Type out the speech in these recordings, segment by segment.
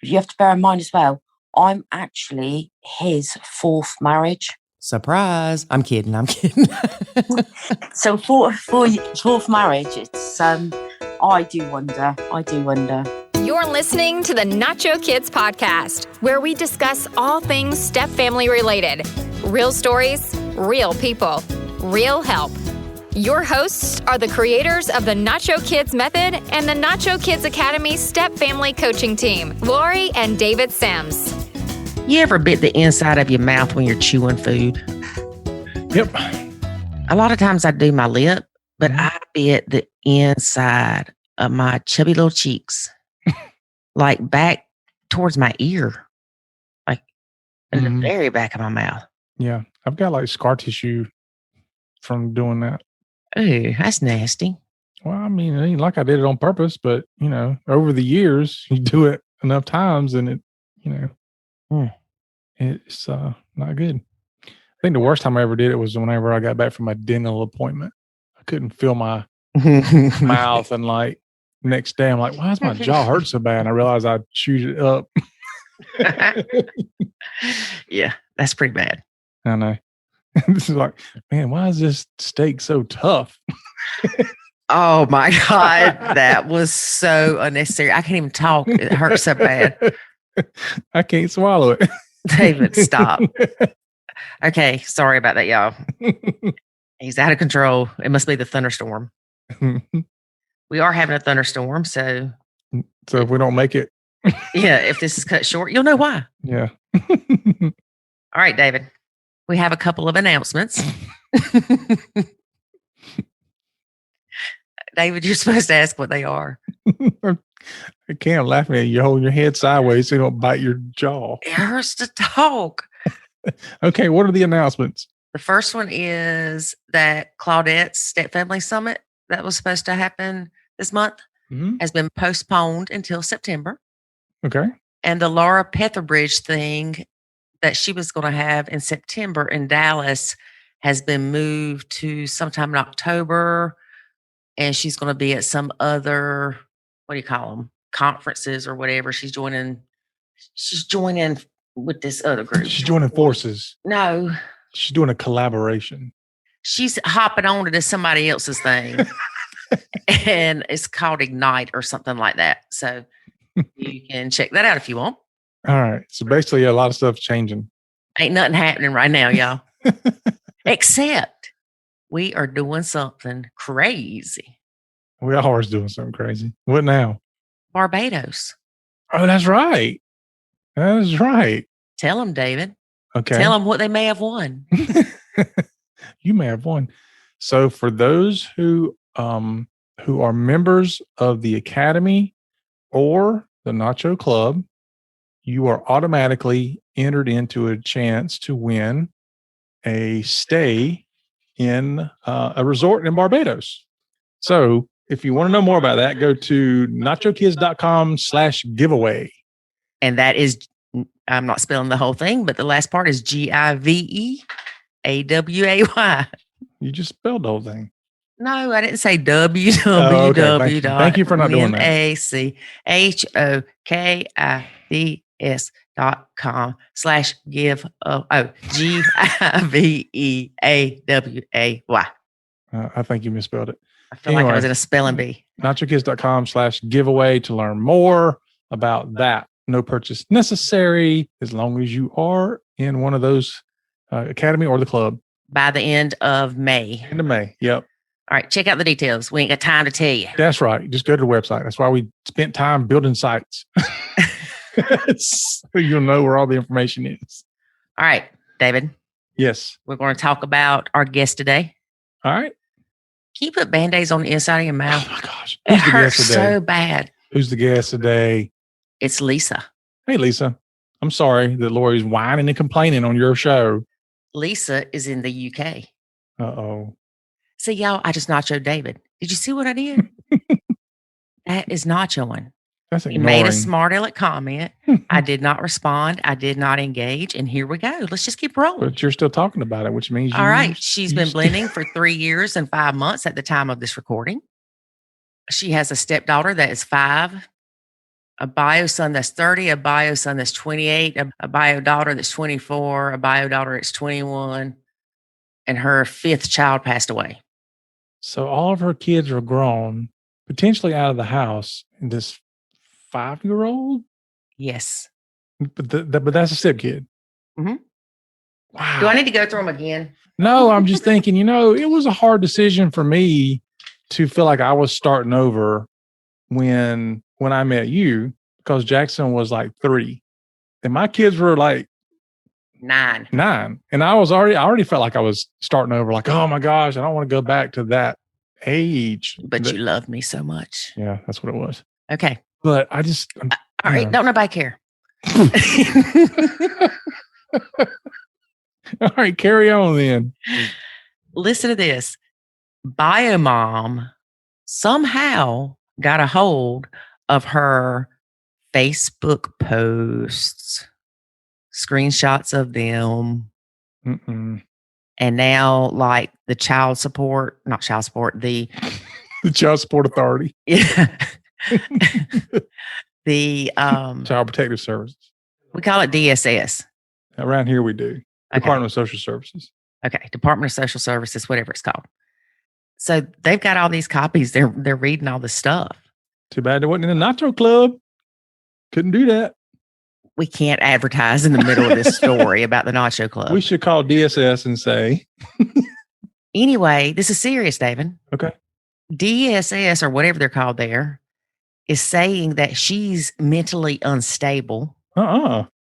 you have to bear in mind as well, I'm actually his fourth marriage. Surprise. I'm kidding. So fourth marriage, it's, I do wonder. You're listening to the Nacho Kids podcast, where we discuss all things step family related. Real stories, real people, real help. Your hosts are the creators of the Nacho Kids Method and the Nacho Kids Academy Step Family Coaching Team, Lori and David Sims. You ever bit the inside of your mouth when you're chewing food? Yep. A lot of times I do my lip, but I bit the inside of my chubby little cheeks, like back towards my ear, like in the very back of my mouth. Yeah. I've got like scar tissue from doing that. Oh, that's nasty. Well, I mean, it ain't like I did it on purpose, but, you know, over the years, you do it enough times and it, you know, it's not good. I think the worst time I ever did it was whenever I got back from my dental appointment. I couldn't feel my mouth, and like next day I'm like, why does my jaw hurt so bad? And I realized I chewed it up. Yeah, that's pretty bad. I know. This is like, man, why is this steak so tough? Oh my God, that was so unnecessary. I can't even talk. It hurts so bad. I can't swallow it. David, stop. Okay, sorry about that, y'all. He's out of control. It must be the thunderstorm. We are having a thunderstorm, so if we don't make it. Yeah, if this is cut short, you'll know why. Yeah. All right, David. We have a couple of announcements. David, you're supposed to ask what they are. I can't. I'm laughing at you. You're holding your head sideways so you don't bite your jaw. It hurts to talk. Okay, what are the announcements? The first one is that Claudette's Step Family Summit that was supposed to happen this month has been postponed until September. Okay. And the Laura Petherbridge thing that she was going to have in September in Dallas has been moved to sometime in October. And she's going to be at some other, what do you call them? Conferences or whatever. She's joining with this other group. She's joining forces. No. She's doing a collaboration. She's hopping on to somebody else's thing. And it's called Ignite or something like that. So you can check that out if you want. All right. So basically a lot of stuff's changing. Ain't nothing happening right now, y'all. Except we are doing something crazy. We always doing something crazy. What now? Barbados. Oh, that's right. That is right. Tell them, David. Okay. Tell them what they may have won. You may have won. So for those who are members of the Academy or the Nacho Club, you are automatically entered into a chance to win a stay in a resort in Barbados. So if you want to know more about that, go to nachokids.com/giveaway. And that is, I'm not spelling the whole thing, but the last part is GIVEAWAY. You just spelled the whole thing. No, I didn't say www. Oh, okay. Thank you for not doing that. NACHOKIDS.com/give. GIVEAWAY. I think you misspelled it. I feel like I was in a spelling bee. nachokids.com/giveaway to learn more about that. No purchase necessary as long as you are in one of those academy or the club. By the end of May. End of May. Yep. All right. Check out the details. We ain't got time to tell you. That's right. Just go to the website. That's why we spent time building sites. So you'll know where all the information is. All right, David. Yes. We're going to talk about our guest today. All right. Can you put Band-Aids on the inside of your mouth? Oh my gosh. It hurts so bad. Who's the guest today? It's Lisa. Hey, Lisa. I'm sorry that Lori's whining and complaining on your show. Lisa is in the UK. Uh-oh. See, y'all, I just nachoed David. Did you see what I did? That is nachoing. That's ignoring. He made a smart aleck comment. I did not respond. I did not engage. And here we go. Let's just keep rolling. But you're still talking about it, which means all right. She's been blending for 3 years and 5 months at the time of this recording. She has a stepdaughter that is 5. a bio son that's 30, a bio son that's 28, a bio daughter that's 24, a bio daughter that's 21, and her 5th child passed away. So all of her kids are grown, potentially out of the house, and this 5-year-old? Yes. But that's a stepkid. Mhm. Wow. Do I need to go through them again? No, I'm just thinking, it was a hard decision for me to feel like I was starting over when I met you, because Jackson was like 3 and my kids were like 9. 9. And I already felt like I was starting over, like, oh my gosh, I don't want to go back to that age. But you love me so much. Yeah, that's what it was. Okay. But All right. Don't nobody care. All right, carry on then. Listen to this. Biomom somehow got a hold of her Facebook posts, screenshots of them. Mm-mm. And now, like, the the Child Support Authority. Yeah. The Child Protective Services. we call it DSS. Around here we do. Okay. Department of Social Services. Okay, Department of Social Services, whatever it's called. So they've got all these copies. They're reading all this stuff. Too bad they wasn't in the Nacho Club. Couldn't do that. We can't advertise in the middle of this story about the Nacho Club. We should call DSS and say. Anyway, this is serious, David. Okay. DSS, or whatever they're called there, is saying that she's mentally unstable.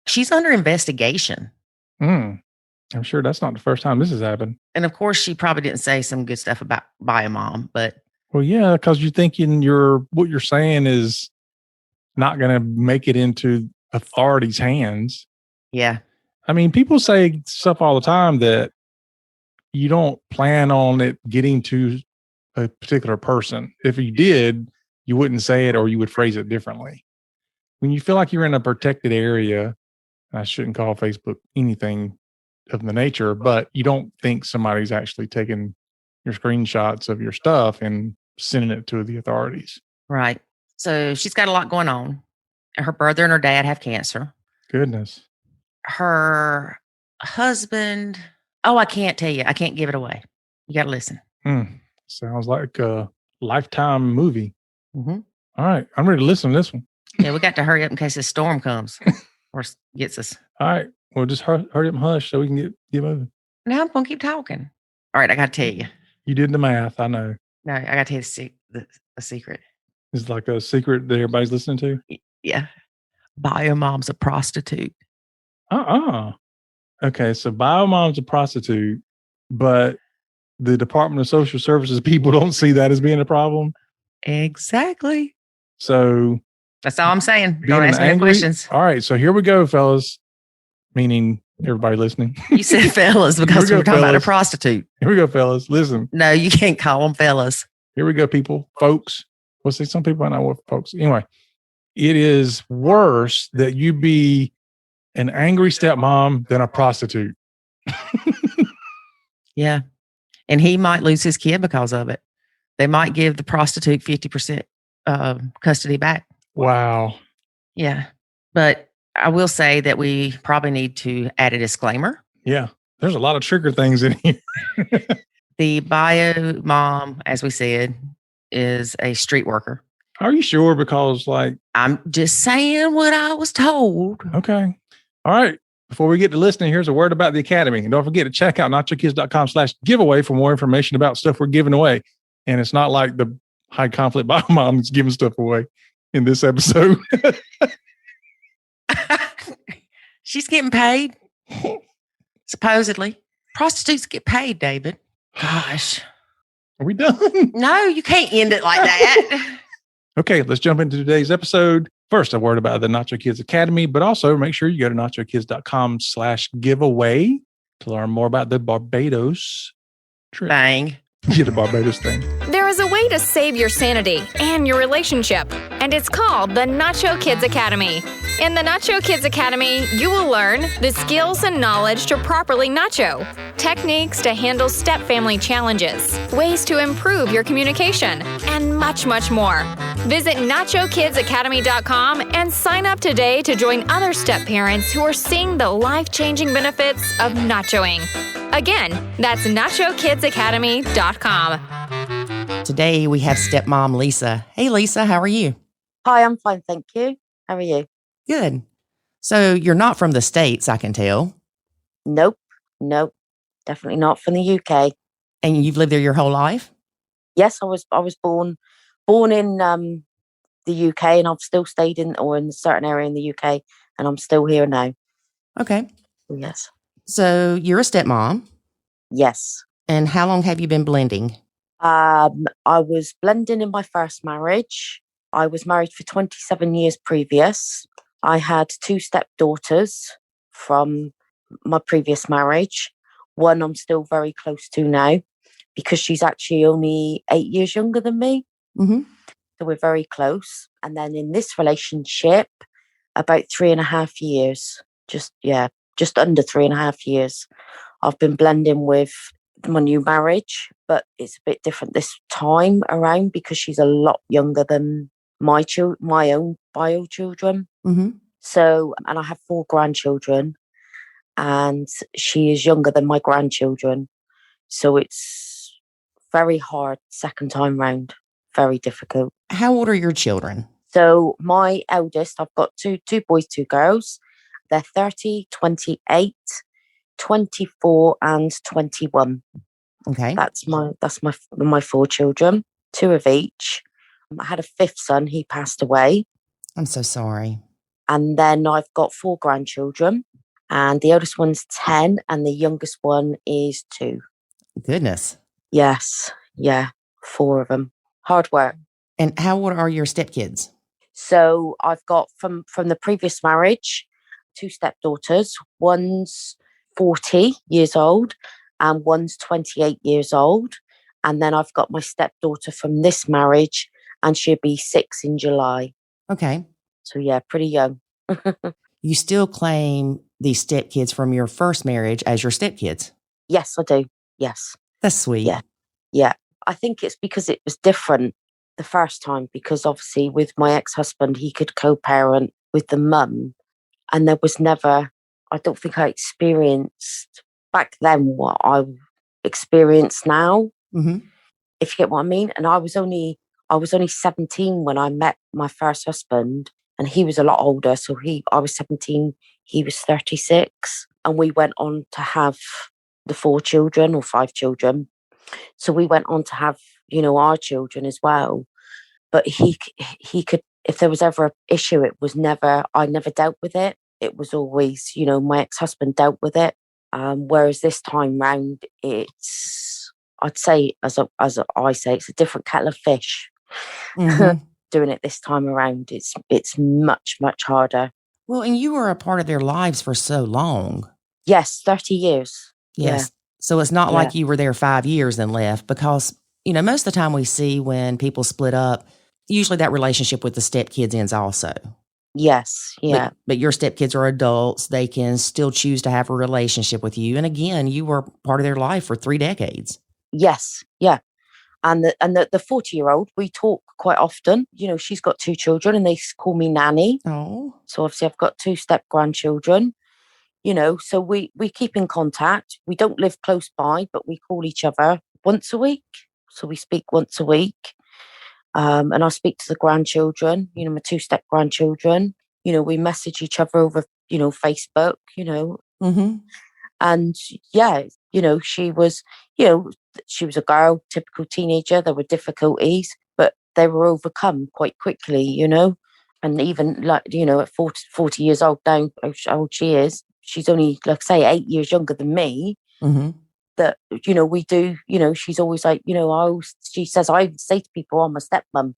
She's under investigation. I'm sure that's not the first time this has happened. And of course, she probably didn't say some good stuff about Biomom, but. Well, yeah, because you're thinking what you're saying is not going to make it into authorities' hands. Yeah. I mean, people say stuff all the time that you don't plan on it getting to a particular person. If you did, you wouldn't say it, or you would phrase it differently. When you feel like you're in a protected area, I shouldn't call Facebook anything of the nature, but you don't think somebody's actually taking your screenshots of your stuff and sending it to the authorities. Right. So she's got a lot going on. Her brother and her dad have cancer. Goodness. Her husband. Oh, I can't tell you. I can't give it away. You got to listen. Sounds like a Lifetime movie. Mm-hmm. All right. I'm ready to listen to this one. Yeah, we got to hurry up in case this storm comes or gets us. All right. Well, just hurry up and hush so we can get moving. Now I'm going to keep talking. All right. I got to tell you. You did the math. I know. No, I got to tell you a secret. It's like a secret that everybody's listening to? Yeah. Biomom's a prostitute. Okay. So Biomom's a prostitute, but the Department of Social Services people don't see that as being a problem. Exactly. So that's all I'm saying. Don't ask me questions. All right. So here we go, fellas. Meaning everybody listening. You said fellas because we're talking about a prostitute. Here we go, fellas. Listen. No, you can't call them fellas. Here we go, people. Folks. Well, see, some people I know what folks. Anyway, it is worse that you be an angry stepmom than a prostitute. Yeah. And he might lose his kid because of it. They might give the prostitute 50% custody back. Wow. Yeah. But I will say that we probably need to add a disclaimer. Yeah. There's a lot of trigger things in here. The bio mom, as we said, is a street worker. Are you sure? Because I'm just saying what I was told. Okay. All right. Before we get to listening, here's a word about the Academy. And don't forget to check out nachokids.com/giveaway for more information about stuff we're giving away. And it's not like the high conflict bio mom that's giving stuff away in this episode. She's getting paid. Supposedly. Prostitutes get paid, David. Gosh. Are we done? No, you can't end it like that. Okay, let's jump into today's episode. First, a word about the Nacho Kids Academy, but also make sure you go to nachokids.com/giveaway to learn more about the Barbados trip. Thing. Yeah, the Barbados thing. There is a way to save your sanity and your relationship, and it's called the Nacho Kids Academy. In the Nacho Kids Academy, you will learn the skills and knowledge to properly nacho, techniques to handle step family challenges, ways to improve your communication, and much, much more. Visit NachoKidsAcademy.com and sign up today to join other step parents who are seeing the life-changing benefits of nachoing. Again, that's NachoKidsAcademy.com. Today we have stepmom Lisa. Hey, Lisa, how are you? Hi, I'm fine, thank you. How are you? Good. So you're not from the States, I can tell. Nope, definitely not from the UK. And you've lived there your whole life? Yes, I was born in the UK, and I've still stayed in a certain area in the UK, and I'm still here now. Okay. Yes. So you're a stepmom. Yes. And how long have you been blending? I was blending in my first marriage. I was married for 27 years previous. I had 2 stepdaughters from my previous marriage. One I'm still very close to now because she's actually only 8 years younger than me. Mm-hmm. So we're very close. And then in this relationship, about 3.5 years, just under 3.5 years, I've been blending with my new marriage, but it's a bit different this time around because she's a lot younger than my own bio children. Mm-hmm. So, and I have 4 grandchildren, and she is younger than my grandchildren. So it's very hard second time round, very difficult. How old are your children? So my eldest, I've got two boys, 2 girls. They're 30, 28, 24 and 21. Okay. That's my 4 children, 2 of each. I had a 5th son, he passed away. I'm so sorry. And then I've got 4 grandchildren, and the eldest one's 10 and the youngest one is 2. Goodness. Yes. Yeah. 4 of them. Hard work. And how old are your stepkids? So I've got from the previous marriage, 2 stepdaughters. One's 40 years old and one's 28 years old. And then I've got my stepdaughter from this marriage, and she'll be 6 in July. Okay. So yeah, pretty young. You still claim these stepkids from your first marriage as your stepkids? Yes, I do. Yes. That's sweet. Yeah. Yeah. I think it's because it was different the first time, because obviously with my ex-husband, he could co-parent with the mum, and there was never, I don't think I experienced back then what I experience now, Mm-hmm. if you get what I mean. And I was only 17 when I met my first husband, and he was a lot older. So I was 17, he was 36, and we went on to have the 4 children or 5 children. So we went on to have, our children as well. But he could, if there was ever an issue, I never dealt with it. It was always, my ex-husband dealt with it. Whereas this time round, I'd say, I say, it's a different kettle of fish. Mm-hmm. Doing it this time around, it's much, much harder. Well, and you were a part of their lives for so long. Yes, 30 years. Yes. Yeah. So it's not Yeah. like you were there 5 years and left, because, most of the time we see when people split up, usually that relationship with the stepkids ends also. Yes. Yeah. But your stepkids are adults. They can still choose to have a relationship with you. And again, you were part of their life for 3 decades. Yes. Yeah. And the 40-year-old, we talk quite often. She's got 2 children, and they call me Nanny. Oh. So obviously I've got 2 step grandchildren. So we keep in contact. We don't live close by, but we call each other once a week. So we speak once a week. And I speak to the grandchildren, my 2 step grandchildren. We message each other over, Facebook, Mm-hmm. And yeah, she was a girl, typical teenager. There were difficulties, but they were overcome quite quickly, And even at 40 years old now, how old she is, she's only, like I say, 8 years younger than me. Mm-hmm. That, we do, she's always like, she says, I say to people, I'm a stepmom,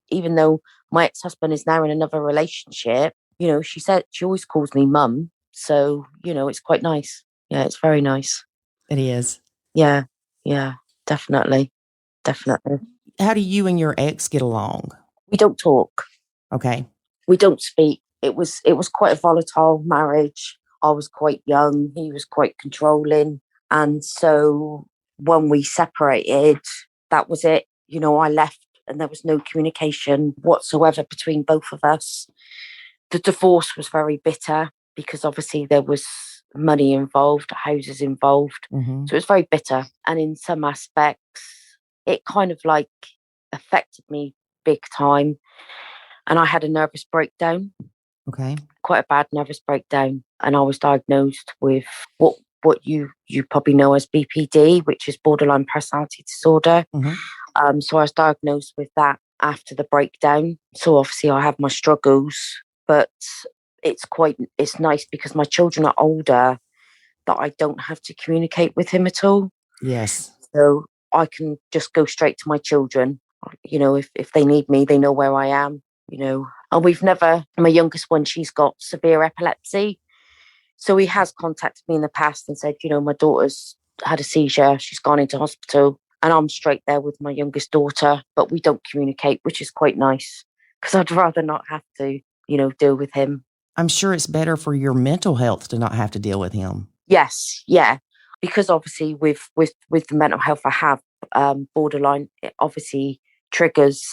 even though my ex-husband is now in another relationship, she said, she always calls me mum. So, it's quite nice. Yeah, it's very nice. It is. Yeah. Yeah, definitely. Definitely. How do you and your ex get along? We don't talk. Okay. We don't speak. It was quite a volatile marriage. I was quite young. He was quite controlling. And so when we separated, that was it. I left and there was no communication whatsoever between both of us. The divorce was very bitter because obviously there was money involved, houses involved. Mm-hmm. So it was very bitter. And in some aspects, it kind of like affected me big time. And I had a nervous breakdown, Okay. quite a bad nervous breakdown. And I was diagnosed with what you probably know as BPD, which is borderline personality disorder. Mm-hmm. So I was diagnosed with that after the breakdown. So obviously I have my struggles, but it's nice because my children are older that I don't have to communicate with him at all. Yes. So I can just go straight to my children. If they need me, they know where I am, And my youngest one, she's got severe epilepsy. So he has contacted me in the past and said, my daughter's had a seizure. She's gone into hospital. And I'm straight there with my youngest daughter, but we don't communicate, which is quite nice because I'd rather not have to, deal with him. I'm sure it's better for your mental health to not have to deal with him. Yes, yeah. Because obviously with the mental health I have, borderline, it obviously triggers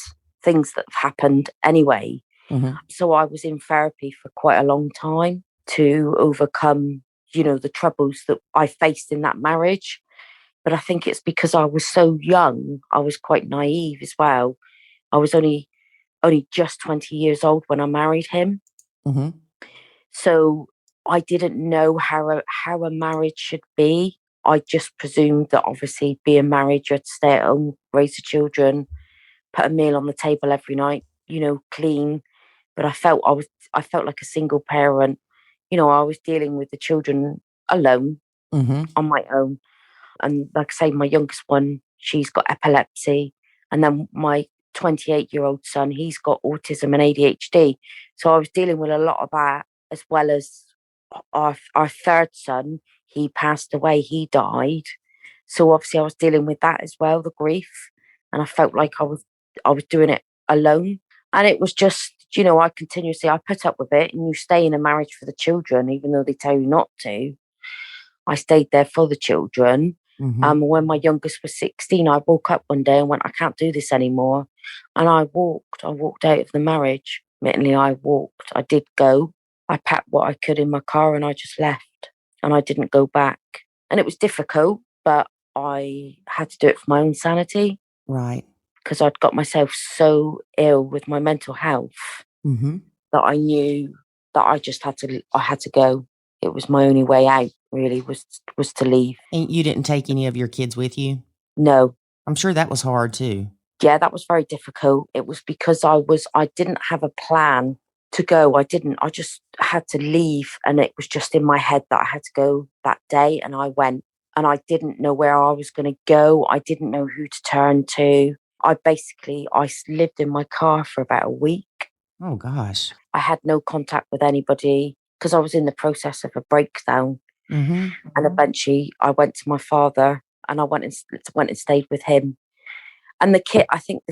things that have happened anyway. Mm-hmm. So I was in therapy for quite a long time to overcome, the troubles that I faced in that marriage. But I think it's because I was so young, I was quite naive as well. I was only just 20 years old when I married him. Mm-hmm. So I didn't know how a marriage should be. I just presumed that obviously being married, you had to stay at home, raise the children, put a meal on the table every night, clean. But I felt like a single parent. I was dealing with the children alone Mm-hmm. on my own. And like I say, my youngest one, she's got epilepsy. And then my 28-year-old son, he's got autism and ADHD. So I was dealing with a lot of that, as well as our third son, he passed away, he died. So obviously I was dealing with that as well, the grief. And I felt like I was doing it alone. And it was just, I put up with it, and you stay in a marriage for the children, even though they tell you not to. I stayed there for the children. Mm-hmm. When my youngest was 16, I woke up one day and went, I can't do this anymore. And I walked out of the marriage. Admittedly, I walked. I did go. I packed what I could in my car and I just left. And I didn't go back. And it was difficult, but I had to do it for my own sanity. Right. Because I'd got myself so ill with my mental health Mm-hmm. that I knew that I had to go. It was my only way out, really, was to leave. And you didn't take any of your kids with you? No. I'm sure that was hard too. Yeah, that was very difficult. It was because I didn't have a plan to go. I just had to leave, and it was just in my head that I had to go that day, and I went, and I didn't know where I was going to go. I didn't know who to turn to. I lived in my car for about a week. Oh gosh. I had no contact with anybody because I was in the process of a breakdown. Mm-hmm. And eventually I went to my father and I went and stayed with him. And I think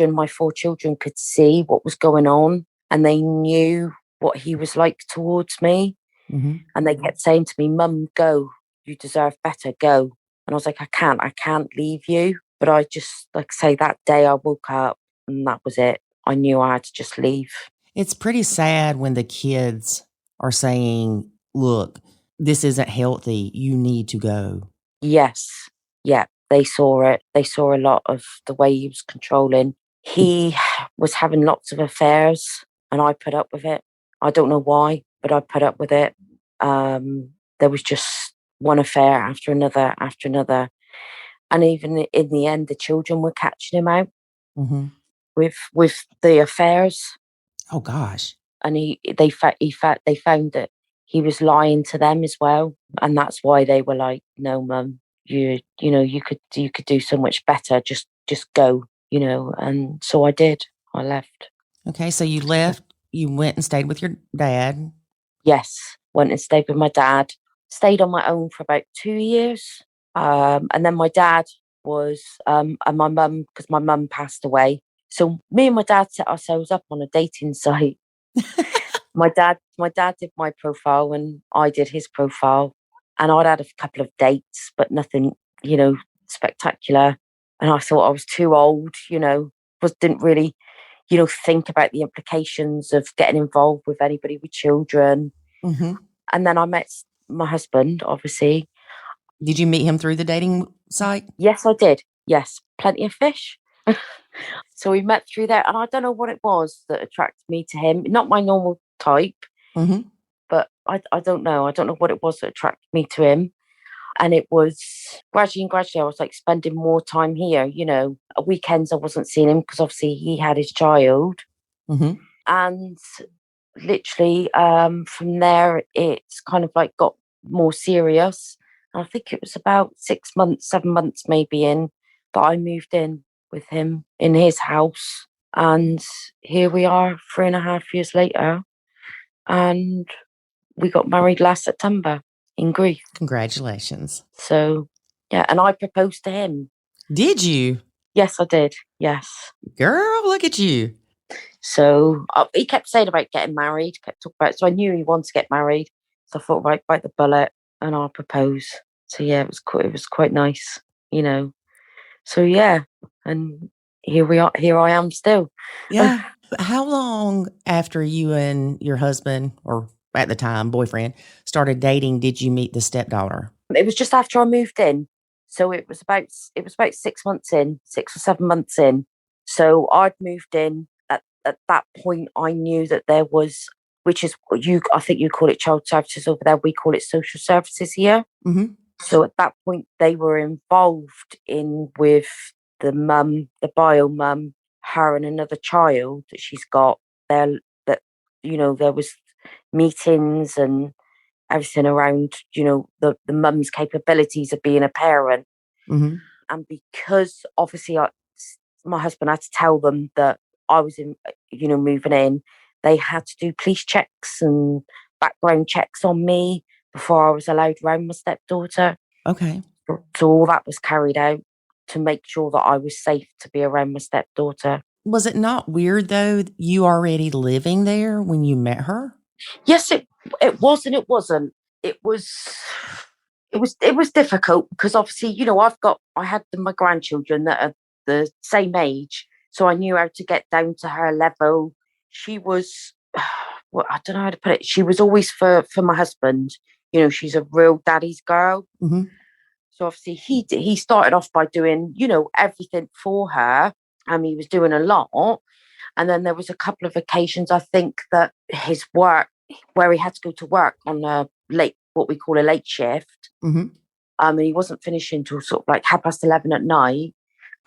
my 4 children could see what was going on, and they knew what he was like towards me. Mm-hmm. And they kept saying to me, Mum, go, you deserve better, go. And I was like, I can't leave you. But I just, like I say, that day I woke up and that was it. I knew I had to just leave. It's pretty sad when the kids are saying, look, this isn't healthy. You need to go. Yes. Yeah. They saw it. They saw a lot of the way he was controlling. He was having lots of affairs and I put up with it. I don't know why, but I put up with it. There was just one affair after another. And even in the end, the children were catching him out with the affairs. Oh gosh! And they found that he was lying to them as well, and that's why they were like, "No, Mum, you could do so much better. Just go, And so I did. I left. Okay, so you left. You went and stayed with your dad. Yes, went and stayed with my dad. Stayed on my own for about 2 years. And then my dad was, and my mum, because my mum passed away. So me and my dad set ourselves up on a dating site. My dad did my profile and I did his profile. And I'd had a couple of dates, but nothing, spectacular. And I thought I was too old, didn't really, think about the implications of getting involved with anybody with children. Mm-hmm. And then I met my husband, obviously. Did you meet him through the dating site? Yes, I did. Yes, plenty of fish. So we met through there, and I don't know what it was that attracted me to him. Not my normal type, Mm-hmm. but I don't know. I don't know what it was that attracted me to him. And it was gradually and gradually, I was like spending more time here. Weekends I wasn't seeing him because obviously he had his child. Mm-hmm. And literally from there, it's kind of like got more serious. And I think it was about 6 months, 7 months maybe in that I moved in with him in his house. And here we are 3.5 years later. And we got married last September in Greece. Congratulations. So, yeah, and I proposed to him. Did you? Yes, I did. Yes. Girl, look at you. So he kept saying about getting married, kept talking about it. So I knew he wanted to get married. So I thought, right, bite the bullet and I'll propose. So yeah, it was quite nice, So yeah, and here I am still. Yeah. How long after you and your husband, or at the time, boyfriend, started dating did you meet the stepdaughter? It was just after I moved in. So it was about 6 months in, 6 or 7 months in. So I'd moved in. At that point, I knew that there was, which is I think you call it child services over there. We call it social services here. Mm-hmm. So at that point, they were involved with the mum, the bio mum, her and another child that she's got there. That there was meetings and everything around the mum's capabilities of being a parent. Mm-hmm. And because obviously my husband had to tell them that I was moving in, they had to do police checks and background checks on me before I was allowed around my stepdaughter. Okay. So all that was carried out to make sure that I was safe to be around my stepdaughter. Was it not weird though, you already living there when you met her? Yes, it was and it wasn't. It was difficult because obviously, I had my grandchildren that are the same age, so I knew how to get down to her level. She was, well, I don't know how to put it. She was always for my husband. She's a real daddy's girl. Mm-hmm. So obviously he started off by doing, everything for her. He was doing a lot. And then there was a couple of occasions, I think, that his work, where he had to go to work on what we call a late shift. Mm-hmm. And he wasn't finishing till sort of like 11:30 at night.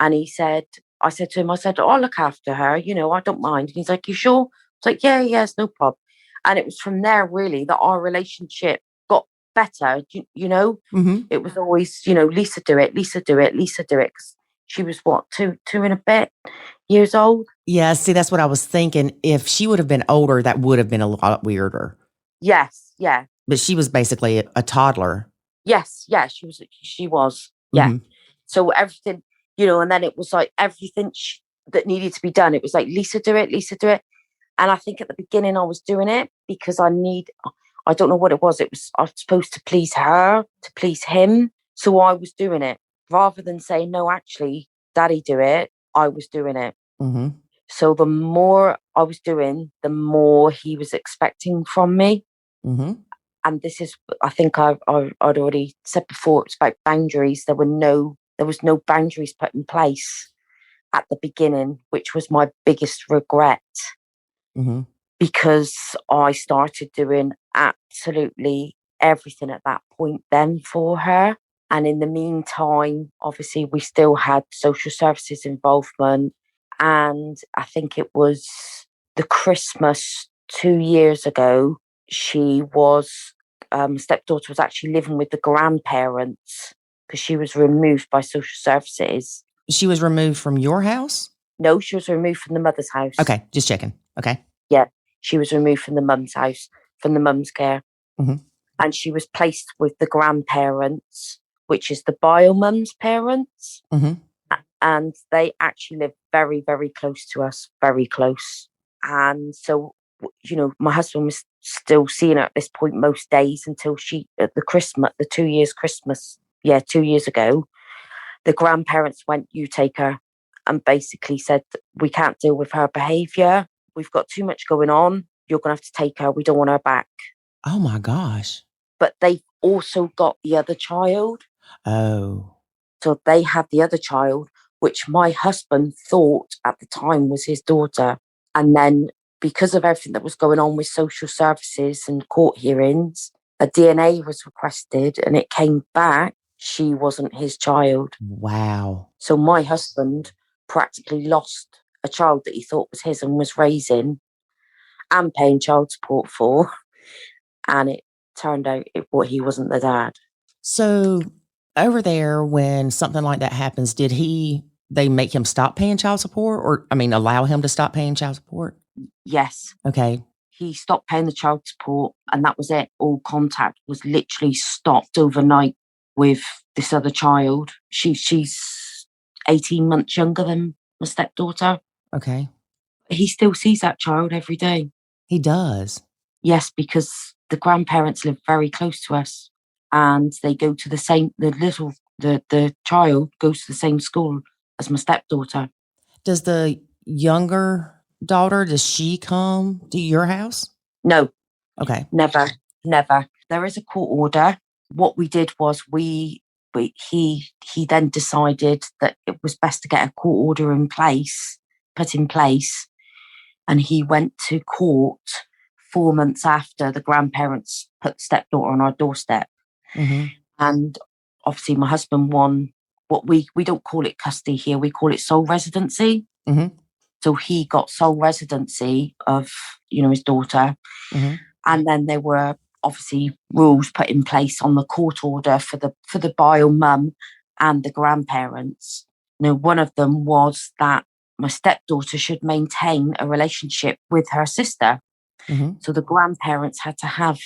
And I said to him, oh, I'll look after her, I don't mind. And he's like, you sure? I was like, yeah, it's no problem. And it was from there really that our relationship got better, Mm-hmm. It was always, Lisa do it, Lisa do it, Lisa do it. 'Cause she was what, two and a bit years old? Yeah, see, that's what I was thinking. If she would have been older, that would have been a lot weirder. Yes, yeah. But she was basically a toddler. Yes, yeah, she was. Yeah. Mm-hmm. So everything, and then it was like everything that needed to be done. It was like, Lisa, do it, Lisa, do it. And I think at the beginning I was doing it because I don't know what it was. I was supposed to please her, to please him. So I was doing it rather than saying, no, actually, daddy, do it. I was doing it. Mm-hmm. So the more I was doing, the more he was expecting from me. Mm-hmm. And this is, I think I'd already said before, it's about boundaries. There was no boundaries put in place at the beginning, which was my biggest regret. Mm-hmm. Because I started doing absolutely everything at that point then for her. And in the meantime, obviously, we still had social services involvement. And I think it was the Christmas 2 years ago, stepdaughter was actually living with the grandparents because she was removed by social services. She was removed from your house? No, she was removed from the mother's house. Okay, just checking. Okay. Yeah, she was removed from the mum's house, from the mum's care. Mm-hmm. And she was placed with the grandparents, which is the bio mum's parents. Mm-hmm. And they actually live very, very close to us, very close. And so, my husband was still seeing her at this point most days until at the 2 years Christmas, 2 years ago, the grandparents went, you take her. and basically said, we can't deal with her behaviour. We've got too much going on. You're going to have to take her. We don't want her back. Oh my gosh. But they've also got the other child. Oh. So they had the other child, which my husband thought at the time was his daughter. And then because of everything that was going on with social services and court hearings, a DNA was requested and it came back she wasn't his child. Wow. So my husband practically lost a child that he thought was his and was raising and paying child support for. And it turned out he wasn't the dad. So over there, when something like that happens, they make him stop paying child support, or allow him to stop paying child support? Yes. Okay. He stopped paying the child support and that was it. All contact was literally stopped overnight with this other child. She's 18 months younger than my stepdaughter. Okay. He still sees that child every day. He does? Yes, because the grandparents live very close to us and they go to the child goes to the same school as my stepdaughter. Does the younger daughter, does she come to your house? No. Okay. Never. There is a court order. What we did was he then decided that it was best to get a court order put in place. And he went to court 4 months after the grandparents put the stepdaughter on our doorstep. Mm-hmm. And obviously my husband won what we don't call it custody here, we call it sole residency. Mm-hmm. So he got sole residency of, his daughter. Mm-hmm. And then there were obviously rules put in place on the court order for the bio mum and the grandparents. One of them was that my stepdaughter should maintain a relationship with her sister. Mm-hmm. So the grandparents had to have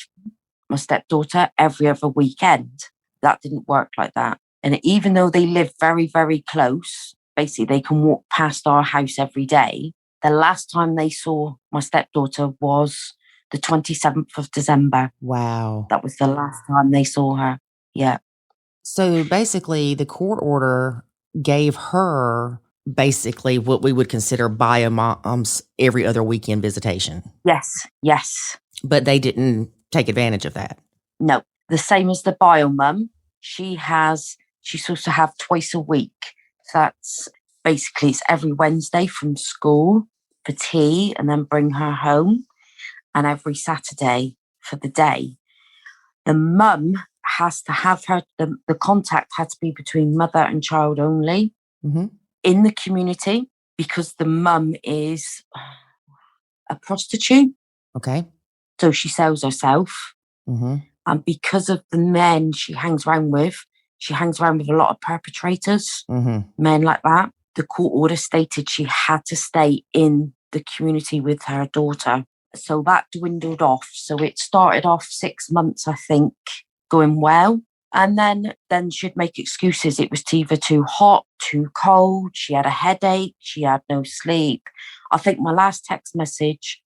my stepdaughter every other weekend. That didn't work like that. And even though they live very, very close, basically they can walk past our house every day. The last time they saw my stepdaughter was the 27th of December. Wow. That was the last time they saw her. Yeah. So basically the court order gave her basically what we would consider bio mom's every other weekend visitation. Yes. But they didn't take advantage of that. No. The same as the bio mum. She's supposed to have twice a week. So that's basically it's every Wednesday from school for tea and then bring her home. And every Saturday for the day. The mum has to have the contact had to be between mother and child only in the community because the mum is a prostitute. Okay. So she sells herself. Mm-hmm. And because of the men she hangs around with a lot of perpetrators, men like that. The court order stated she had to stay in the community with her daughter. So that dwindled off. So it started off 6 months, I think, going well. And then she'd make excuses. It was either too hot, too cold. She had a headache. She had no sleep. I think the last text message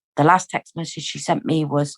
she sent me was,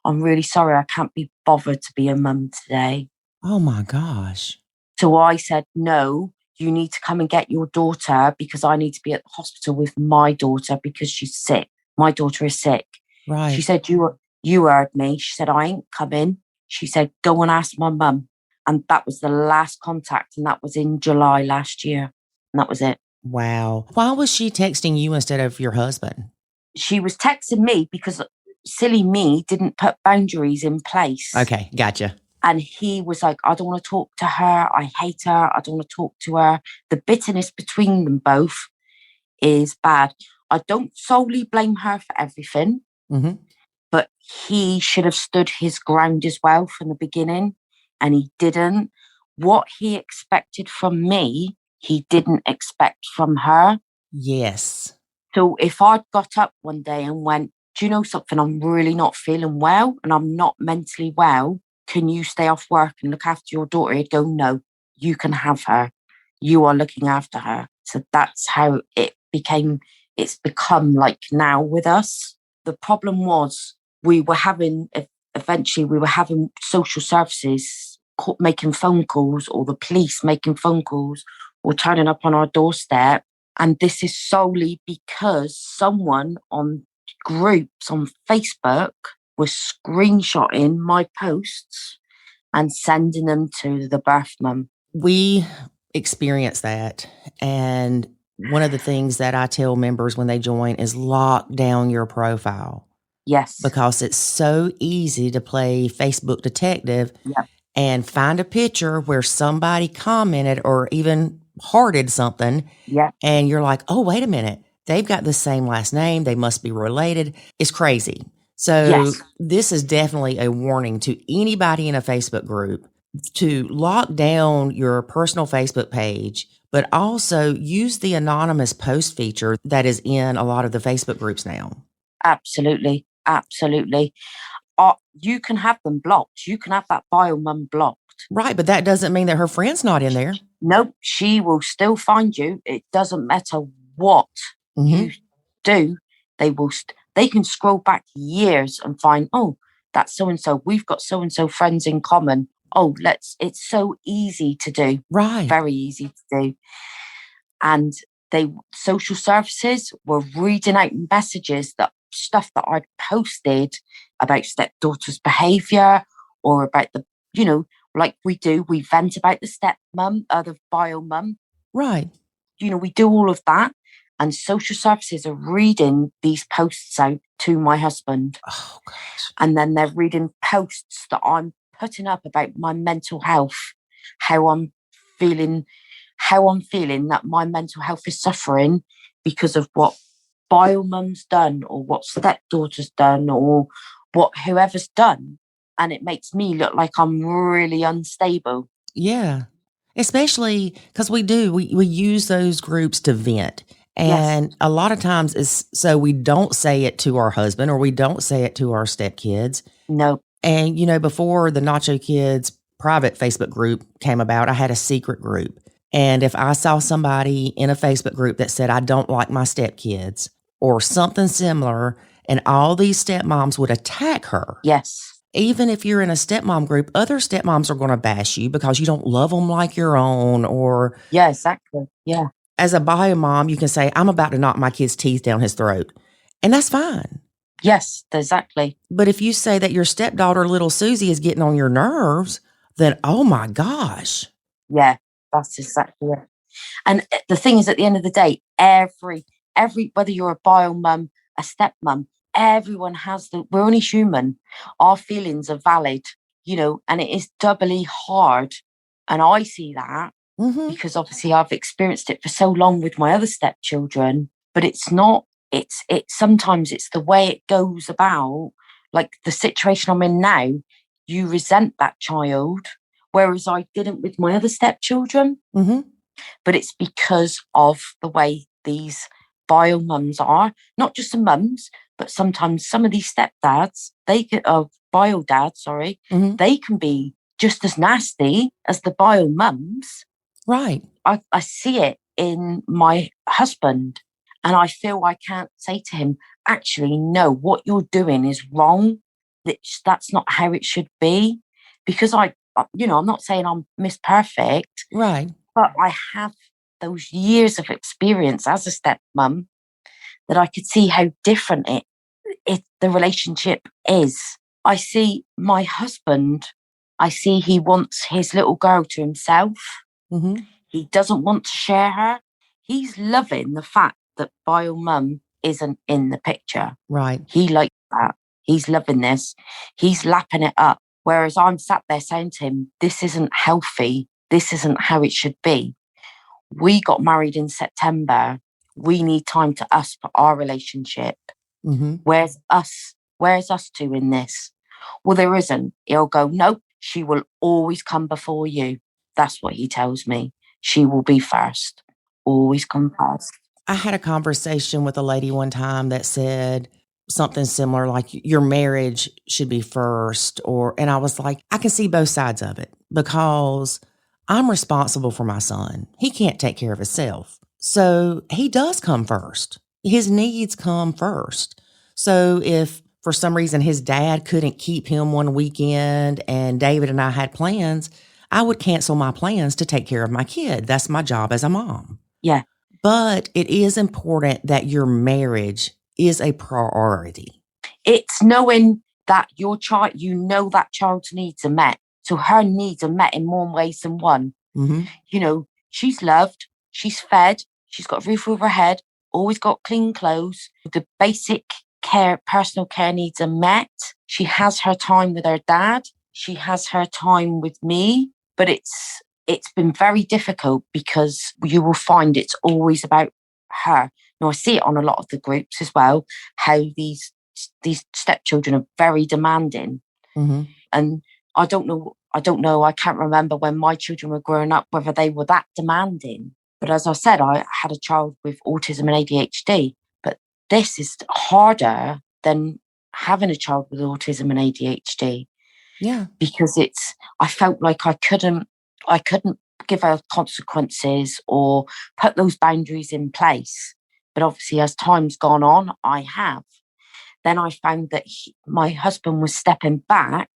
I'm really sorry, I can't be bothered to be a mum today. Oh my gosh. So I said, no, you need to come and get your daughter because I need to be at the hospital with my daughter because she's sick. My daughter is sick. Right. She said, you heard me. She said, I ain't coming. She said, go and ask my mum. And that was the last contact. And that was in July last year. And that was it. Wow. Why was she texting you instead of your husband? She was texting me because silly me didn't put boundaries in place. Okay. Gotcha. And he was like, I don't want to talk to her. I hate her. I don't want to talk to her. The bitterness between them both is bad. I don't solely blame her for everything. But he should have stood his ground as well from the beginning, and he didn't. What he expected from me, he didn't expect from her. Yes. So if I'd got up one day and went, do you know something? I'm really not feeling well and I'm not mentally well. Can you stay off work and look after your daughter? He'd go, no, you can have her. You are looking after her. So that's how it's become like now with us. The problem was eventually we were having social services making phone calls or the police making phone calls or turning up on our doorstep And this is solely because someone on groups on Facebook was screenshotting my posts and sending them to the birth mum. We experience that. And one of the things that I tell members when they join is lock down your profile. Yes. Because it's so easy to play Facebook detective and find a picture where somebody commented or even hearted something. Yeah. And you're like, oh, wait a minute. They've got the same last name. They must be related. It's crazy. So this is definitely a warning to anybody in a Facebook group to lock down your personal Facebook page, but also use the anonymous post feature that is in a lot of the Facebook groups now. Absolutely. Absolutely. You can have them blocked. You can have that bio mum blocked. Right, but that doesn't mean that her friend's not in there. Nope, she will still find you. It doesn't matter what you do. They can scroll back years and find, oh, that's so-and-so. We've got so-and-so friends in common. Oh, it's so easy to do. Right. Very easy to do. And social services were reading out messages stuff that I'd posted about stepdaughter's behaviour or about like we vent about the stepmum, the bio mum. Right. We do all of that. And social services are reading these posts out to my husband. Oh, gosh. And then they're reading posts that I'm putting up about my mental health, how I'm feeling that my mental health is suffering because of what bio mum's done or what stepdaughter's done or what whoever's done. And it makes me look like I'm really unstable. Yeah. Especially because we use those groups to vent. And a lot of times it's so we don't say it to our husband or we don't say it to our stepkids. No. And, before the Nacho Kids private Facebook group came about, I had a secret group. And if I saw somebody in a Facebook group that said, I don't like my stepkids or something similar, and all these stepmoms would attack her. Yes. Even if you're in a stepmom group, other stepmoms are going to bash you because you don't love them like your own or... Yeah, exactly. Yeah. As a bio mom, you can say, I'm about to knock my kid's teeth down his throat. And that's fine. Yes, exactly. But if you say that your stepdaughter, little Susie, is getting on your nerves, then, oh my gosh. Yeah, that's exactly it. And the thing is, at the end of the day, every whether you're a bio mum, a stepmom, everyone we're only human. Our feelings are valid, and it is doubly hard. And I see that because obviously I've experienced it for so long with my other stepchildren, but it's not, sometimes it's the way it goes about, like the situation I'm in now, you resent that child, whereas I didn't with my other stepchildren. But it's because of the way these bio mums are, not just the mums, but sometimes some of these stepdads, bio dads, they can be just as nasty as the bio mums. Right. I see it in my husband and I feel I can't say to him, actually, no, what you're doing is wrong. That's not how it should be. Because I'm not saying I'm Miss Perfect. Right. But I have those years of experience as a stepmom that I could see how different the relationship is. I see my husband, he wants his little girl to himself. He doesn't want to share her. He's loving the fact that bio mum isn't in the picture. Right. He likes that. He's loving this. He's lapping it up. Whereas I'm sat there saying to him, this isn't healthy. This isn't how it should be. We got married in September. We need time to us for our relationship. Where's us? Where's us two in this? Well, there isn't. He'll go, no, she will always come before you. That's what he tells me. She will be first. Always come first. I had a conversation with a lady one time that said something similar, like your marriage should be first. And I was like, I can see both sides of it because I'm responsible for my son. He can't take care of himself. So he does come first. His needs come first. So if for some reason his dad couldn't keep him one weekend and David and I had plans, I would cancel my plans to take care of my kid. That's my job as a mom. Yeah. But it is important that your marriage is a priority. It's knowing that your child, that child's needs are met. So her needs are met in more ways than one. Mm-hmm. She's loved, she's fed, she's got a roof over her head, always got clean clothes. The basic personal care needs are met. She has her time with her dad. She has her time with me. But it's been very difficult because you will find it's always about her. Now, I see it on a lot of the groups as well, how these stepchildren are very demanding. Mm-hmm. And I don't know, I can't remember when my children were growing up, whether they were that demanding. But as I said, I had a child with autism and ADHD, but this is harder than having a child with autism and ADHD. Yeah. Because I felt like I couldn't give her consequences or put those boundaries in place. But obviously, as time's gone on, I have. Then I found that my husband was stepping back,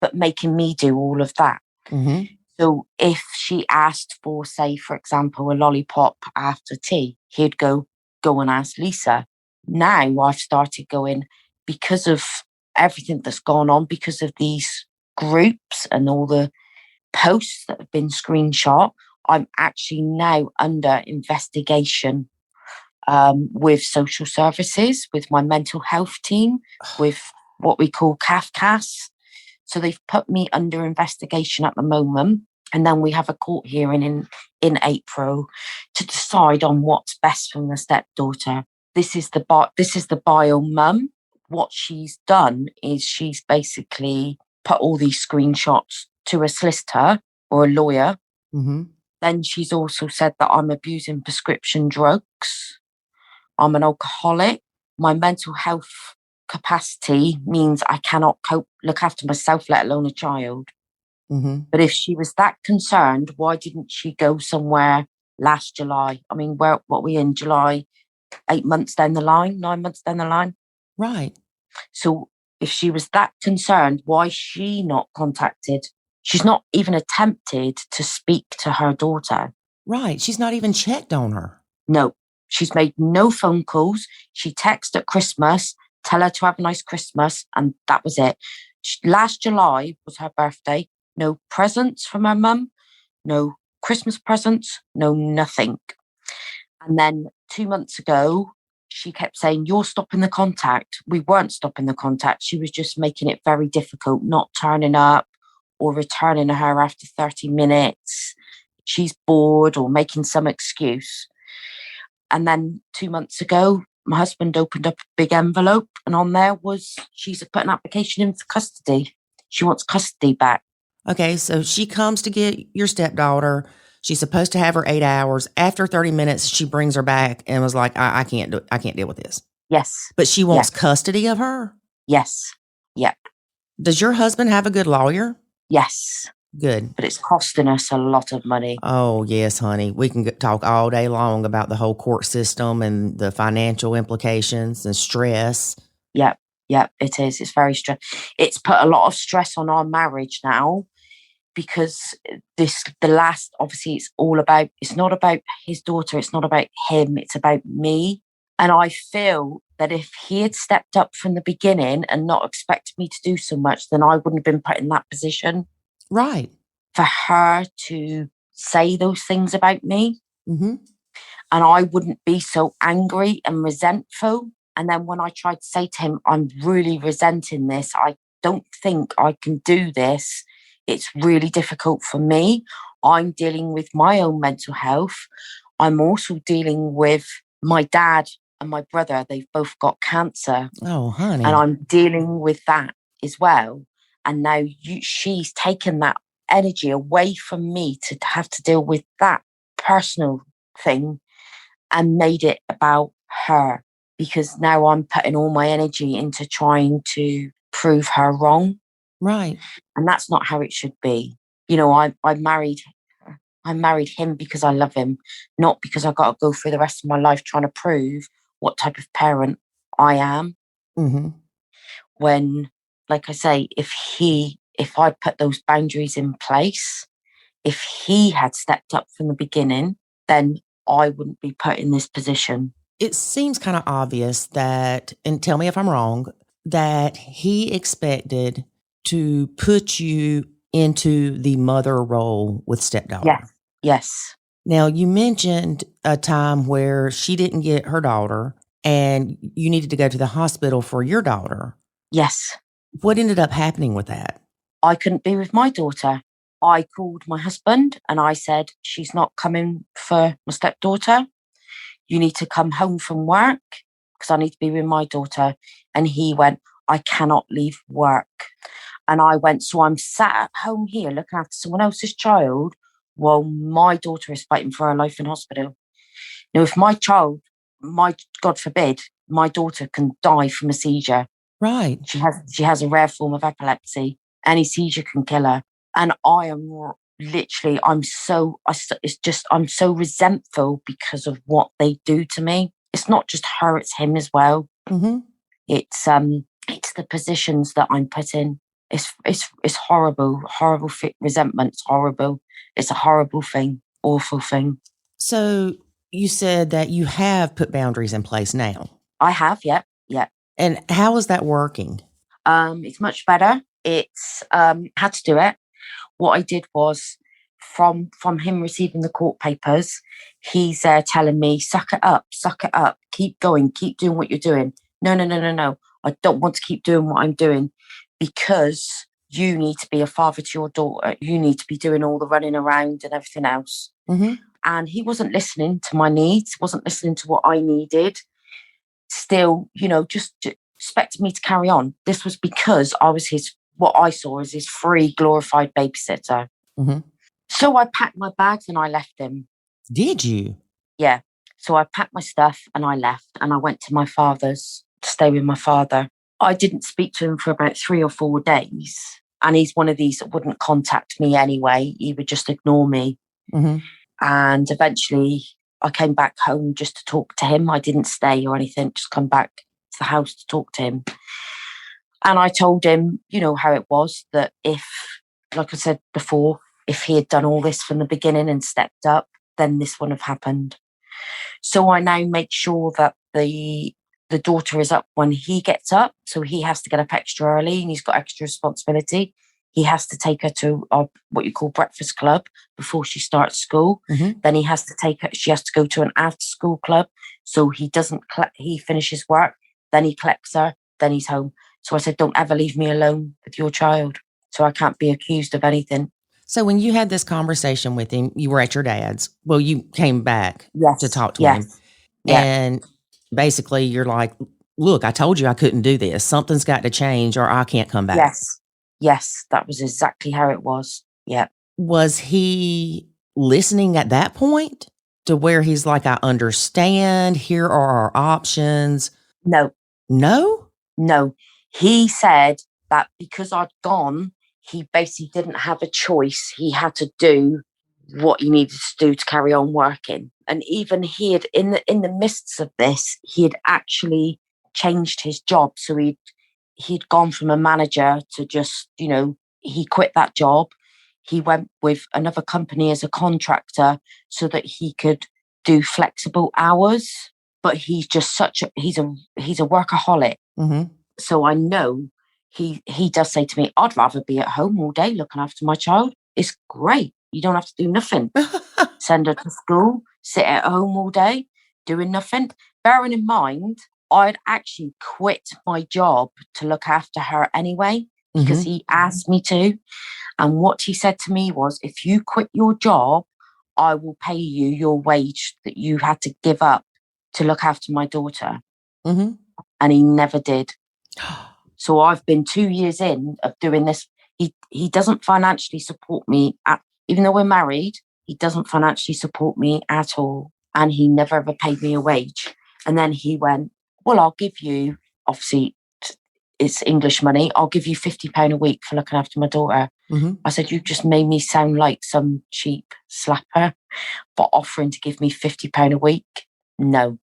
but making me do all of that. Mm-hmm. So if she asked for, say, for example, a lollipop after tea, he'd go and ask Lisa. Now I've started going, because of everything that's gone on, because of these groups and all the posts that have been screenshot, I'm actually now under investigation with social services, with my mental health team, with what we call CAFCAS. So they've put me under investigation at the moment. And then we have a court hearing in April to decide on what's best for the stepdaughter. This is the bio mum. What she's done is she's basically put all these screenshots to a solicitor or a lawyer. Mm-hmm. Then she's also said that I'm abusing prescription drugs. I'm an alcoholic. My mental health capacity means I cannot look after myself, let alone a child. Mm-hmm. But if she was that concerned, why didn't she go somewhere last July? I mean, what we in July? 8 months down the line, 9 months down the line. Right. So if she was that concerned, why is she not contacted? She's not even attempted to speak to her daughter. Right. She's not even checked on her. No, she's made no phone calls. She texted at Christmas, tell her to have a nice Christmas, and that was it. Last July was her birthday. No presents from her mum, no Christmas presents, no nothing. And then 2 months ago, she kept saying, "You're stopping the contact." We weren't stopping the contact. She was just making it very difficult, not turning up or returning to her after 30 minutes. She's bored or making some excuse. And then 2 months ago, my husband opened up a big envelope, and on there was, she's put an application in for custody. She wants custody back. Okay, so she comes to get your stepdaughter. She's supposed to have her 8 hours. After 30 minutes, she brings her back and was like, I can't deal with this. Yes. But she wants custody of her? Yes. Yep. Does your husband have a good lawyer? Yes. Good. But it's costing us a lot of money. Oh, yes, honey. We can talk all day long about the whole court system and the financial implications and stress. Yep. Yep, it is. It's very stress. It's put a lot of stress on our marriage now, because obviously it's not about his daughter. It's not about him. It's about me. And I feel that if he had stepped up from the beginning and not expected me to do so much, then I wouldn't have been put in that position. Right. For her to say those things about me. Mm-hmm. And I wouldn't be so angry and resentful. And then when I tried to say to him, "I'm really resenting this. I don't think I can do this. It's really difficult for me. I'm dealing with my own mental health. I'm also dealing with my dad and my brother. They've both got cancer." Oh, honey. And I'm dealing with that as well. And now she's taken that energy away from me to have to deal with that personal thing and made it about her, because now I'm putting all my energy into trying to prove her wrong. Right. And that's not how it should be. I married him because I love him, not because I got to go through the rest of my life trying to prove what type of parent I am. Mm-hmm. When, like I say, if I'd put those boundaries in place, if he had stepped up from the beginning, then I wouldn't be put in this position. It seems kind of obvious that, and tell me if I'm wrong, that he expected to put you into the mother role with stepdaughter. Yes. Now, you mentioned a time where she didn't get her daughter and you needed to go to the hospital for your daughter. Yes. What ended up happening with that? I couldn't be with my daughter. I called my husband and I said, she's not coming for my stepdaughter. You need to come home from work because I need to be with my daughter. And he went, I cannot leave work. And I went, so I'm sat at home here looking after someone else's child while my daughter is fighting for her life in hospital. Now, if my child, God forbid, my daughter can die from a seizure. Right. She has a rare form of epilepsy. Any seizure can kill her. And I am literally, I'm so resentful because of what they do to me. It's not just her, it's him as well. Mm-hmm. It's the positions that I'm put in. It's horrible, resentment. It's horrible. It's a horrible thing, awful thing. So you said that you have put boundaries in place now. I have, yeah. And how is that working? It's much better. It's had to do it. What I did was from him receiving the court papers, he's telling me, suck it up, keep going, keep doing what you're doing. No. I don't want to keep doing what I'm doing because you need to be a father to your daughter. You need to be doing all the running around and everything else. Mm-hmm. And he wasn't listening to my needs, wasn't listening to what I needed. Still, just expected me to carry on. This was because I was what I saw as his free, glorified babysitter. Mm-hmm. So I packed my bags and I left him. Did you? Yeah. So I packed my stuff and I left and I went to my father's to stay with my father. I didn't speak to him for about 3 or 4 days. And he's one of these that wouldn't contact me anyway. He would just ignore me. Mm-hmm. And eventually I came back home just to talk to him. I didn't stay or anything, just come back to the house to talk to him. And I told him, how it was, that if, like I said before, if he had done all this from the beginning and stepped up, then this wouldn't have happened. So I now make sure that the daughter is up when he gets up. So he has to get up extra early and he's got extra responsibility. He has to take her to what you call breakfast club before she starts school. Mm-hmm. Then he has to take her, she has to go to an after school club. So he he finishes work, then he collects her, then he's home. So I said, don't ever leave me alone with your child. So I can't be accused of anything. So when you had this conversation with him, you were at your dad's. Well, you came back to talk to him. Yeah. And basically you're like, look, I told you I couldn't do this. Something's got to change or I can't come back. Yes, that was exactly how it was. Yeah. Was he listening at that point to where he's like, I understand, here are our options? No. He said that because I'd gone, he basically didn't have a choice. He had to do what he needed to do to carry on working. And even he had, in the midst of this, he had actually changed his job. So he'd gone from a manager to just, he quit that job. He went with another company as a contractor so that he could do flexible hours. But he's just he's a workaholic. Mm-hmm. So I know he does say to me, I'd rather be at home all day looking after my child. It's great. You don't have to do nothing. Send her to school, sit at home all day, doing nothing. Bearing in mind, I'd actually quit my job to look after her anyway, because he asked me to. And what he said to me was, if you quit your job, I will pay you your wage that you had to give up to look after my daughter. Mm-hmm. And he never did. So I've been 2 years in of doing this. He doesn't financially support me, even though we're married, he doesn't financially support me at all. And he never ever paid me a wage. And then he went, well, I'll give you, obviously, it's English money, I'll give you £50 a week for looking after my daughter. Mm-hmm. I said, you just made me sound like some cheap slapper for offering to give me £50 a week. No,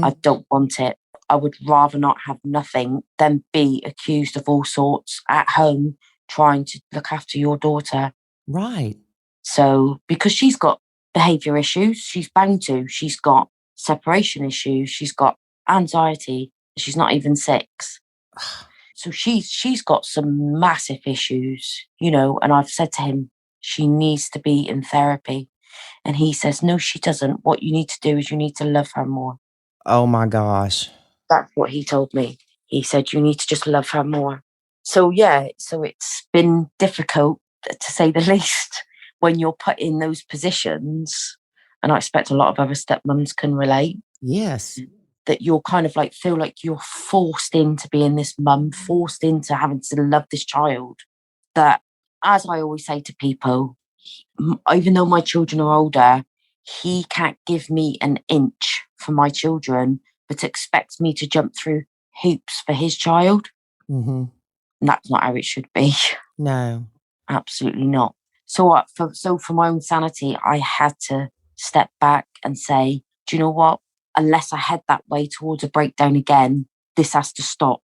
I don't want it. I would rather not have nothing than be accused of all sorts at home trying to look after your daughter. Right. So, because she's got behavior issues. She's bound to. She's got separation issues. She's got anxiety. She's not even 6. So she's got some massive issues, you know, and I've said to him, she needs to be in therapy. And he says, no, she doesn't. What you need to do is you need to love her more. Oh my gosh. That's what he told me. He said, you need to just love her more. So, yeah, so it's been difficult, to say the least, when you're put in those positions. And I expect a lot of other stepmoms can relate. Yes. That you're kind of like, feel like you're forced into being this mum, forced into having to love this child. That, as I always say to people, even though my children are older, he can't give me an inch for my children, but expects me to jump through hoops for his child. Mm-hmm. And that's not how it should be. No. Absolutely not. So for my own sanity, I had to step back and say, do you know what? Unless I head that way towards a breakdown again, this has to stop.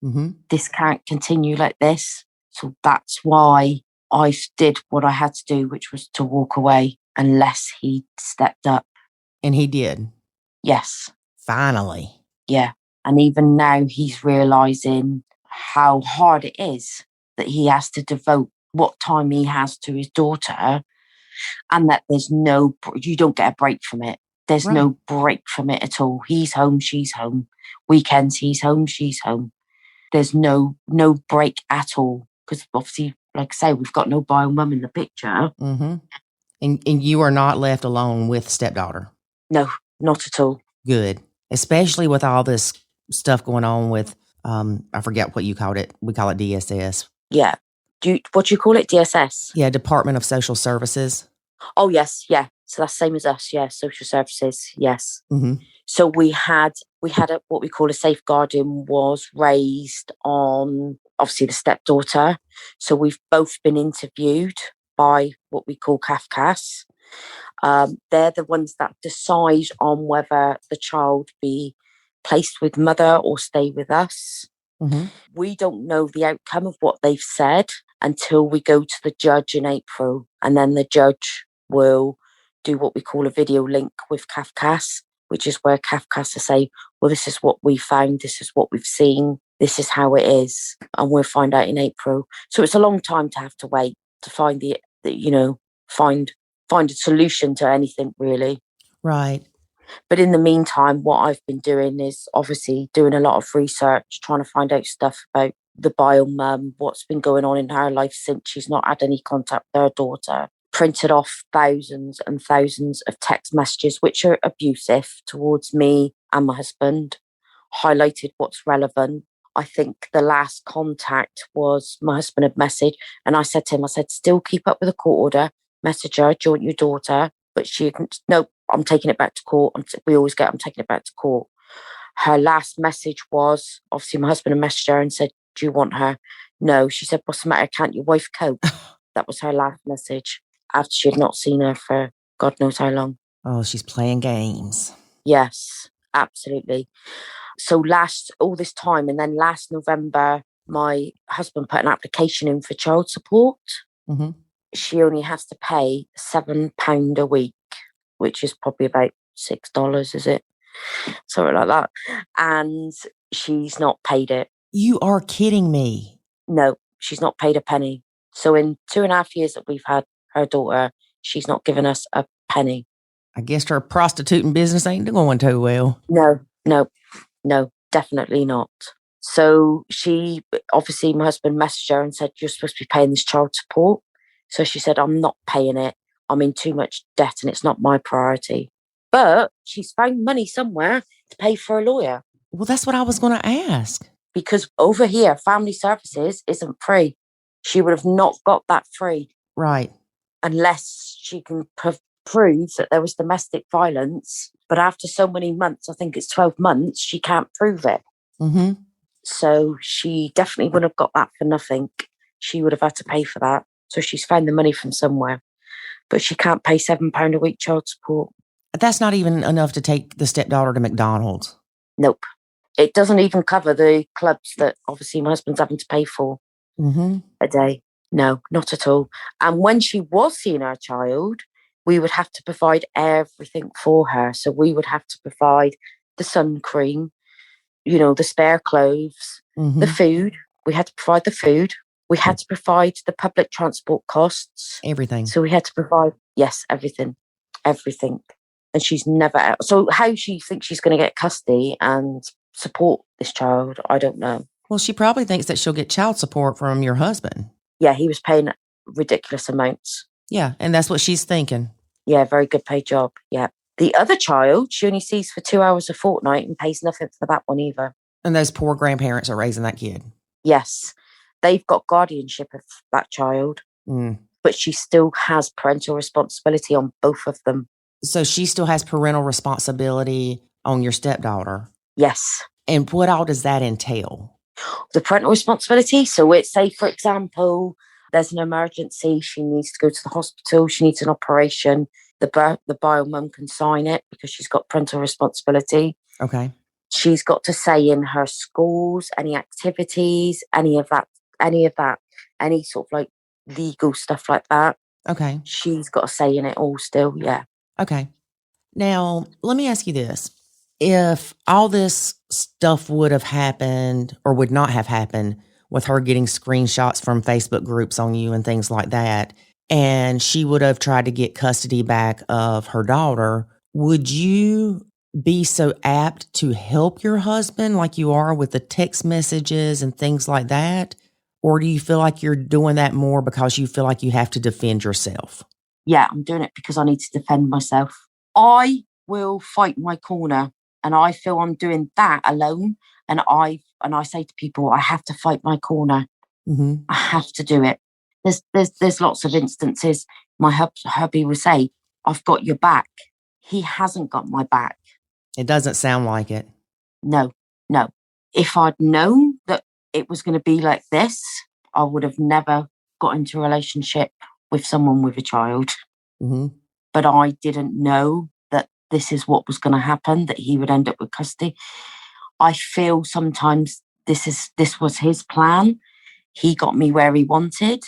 Mm-hmm. This can't continue like this. So that's why I did what I had to do, which was to walk away unless he stepped up. And he did. Yes. Finally. Yeah. And even now he's realising how hard it is that he has to devote what time he has to his daughter, and that you don't get a break from it. There's Right. no break from it at all. He's home, she's home. Weekends, he's home, she's home. There's no break at all. Because obviously, like I say, we've got no bio mum in the picture. Mm-hmm. And you are not left alone with stepdaughter. No, not at all. Good. Especially with all this stuff going on with, I forget what you called it. We call it DSS. Yeah. What do you call it? DSS? Yeah, Department of Social Services. Oh, yes. Yeah. So that's same as us. Yeah. Social services. Yes. Mm-hmm. So we had what we call a safeguarding was raised on obviously the stepdaughter. So we've both been interviewed by what we call CAFCAS. They're the ones that decide on whether the child be placed with mother or stay with us. Mm-hmm. We don't know the outcome of what they've said until we go to the judge in April. And then the judge will do what we call a video link with CAFCAS, which is where CAFCAS will say, well, this is what we found, this is what we've seen, this is how it is. And we'll find out in April. So it's a long time to have to wait to find find a solution to anything, really. Right. But in the meantime, what I've been doing is obviously doing a lot of research, trying to find out stuff about the bio mum, what's been going on in her life since she's not had any contact with her daughter. Printed off thousands and thousands of text messages which are abusive towards me and my husband, highlighted what's relevant. I think the last contact was my husband had messaged, and I said to him, still keep up with the court order, message her, do you want your daughter? But she, no, I'm taking it back to court. I'm taking it back to court. Her last message was, obviously my husband had messaged her and said, do you want her? No. She said, what's the matter? Can't your wife cope? That was her last message after she had not seen her for God knows how long. Oh, she's playing games. Yes, absolutely. So all this time, and then last November, my husband put an application in for child support. Mm-hmm. She only has to pay £7 a week, which is probably about $6, is it? Something like that. And she's not paid it. You are kidding me. No, she's not paid a penny. So in 2.5 years that we've had her daughter, she's not given us a penny. I guess her prostituting business ain't going too well. No, definitely not. So obviously my husband messaged her and said, you're supposed to be paying this child support. So she said, I'm not paying it. I'm in too much debt and it's not my priority. But she's found money somewhere to pay for a lawyer. Well, that's what I was going to ask. Because over here, family services isn't free. She would have not got that free. Right. Unless she can prove that there was domestic violence. But after so many months, I think it's 12 months, she can't prove it. Mm-hmm. So she definitely wouldn't have got that for nothing. She would have had to pay for that. So she's found the money from somewhere. But she can't pay £7 a week child support. That's not even enough to take the stepdaughter to McDonald's. Nope. It doesn't even cover the clubs that obviously my husband's having to pay for a day. No, not at all. And when she was seeing her child, we would have to provide everything for her. So we would have to provide the sun cream, the spare clothes, the food. We had to provide the food. We had to provide the public transport costs. Everything. So we had to provide, yes, everything. And she's never out. So how she thinks she's going to get custody and support this child, I don't know. Well, she probably thinks that she'll get child support from your husband. Yeah, he was paying ridiculous amounts. Yeah, and that's what she's thinking. Yeah, very good paid job. Yeah. The other child, she only sees for 2 hours a fortnight and pays nothing for that one either. And those poor grandparents are raising that kid. Yes. They've got guardianship of that child, but she still has parental responsibility on both of them. So she still has parental responsibility on your stepdaughter? Yes. And what all does that entale? The parental responsibility. So it's, say, for example, there's an emergency. She needs to go to the hospital. She needs an operation. The bio mum can sign it because she's got parental responsibility. Okay. She's got to say in her schools, any activities, any sort of like legal stuff like that. Okay. She's got a say in it all still, yeah. Okay. Now, let me ask you this. If all this stuff would have happened or would not have happened with her getting screenshots from Facebook groups on you and things like that, and she would have tried to get custody back of her daughter, would you be so apt to help your husband like you are with the text messages and things like that? Or do you feel like you're doing that more because you feel like you have to defend yourself? Yeah, I'm doing it because I need to defend myself. I will fight my corner, and I feel I'm doing that alone. And I say to people, I have to fight my corner. I have to do it. There's lots of instances. My hubby will say, I've got your back. He hasn't got my back. It doesn't sound like it. No. If I'd known that it was going to be like this, I would have never got into a relationship with someone with a child. But I didn't know that this is what was going to happen, that he would end up with custody. I feel sometimes this was his plan. He got me where he wanted.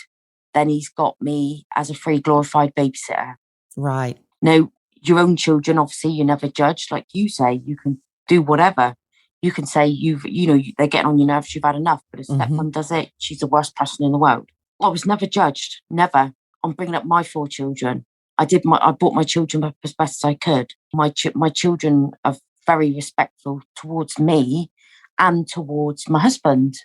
Then he's got me as a free glorified babysitter. Right. Now, your own children, obviously, you never judge. Like you say, you can do whatever. You can say they're getting on your nerves, you've had enough. But if stepmom does it, she's the worst person in the world. I was never judged, never. I'm bringing up my 4 children. I brought my children up as best as I could. My children are very respectful towards me and towards my husband.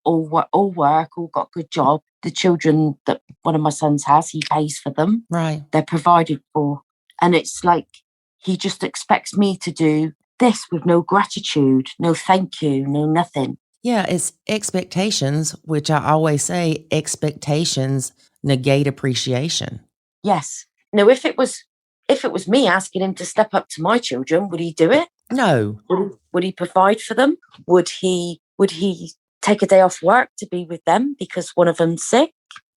All work, all got a good job. The children that one of my sons has, he pays for them. Right. They're provided for. And it's like he just expects me to do this with no gratitude, no thank you, no nothing. Yeah, it's expectations, which I always say expectations negate appreciation. Yes. Now, if it was me asking him to step up to my children, would he do it? No. Would he provide for them? Would he take a day off work to be with them because one of them's sick?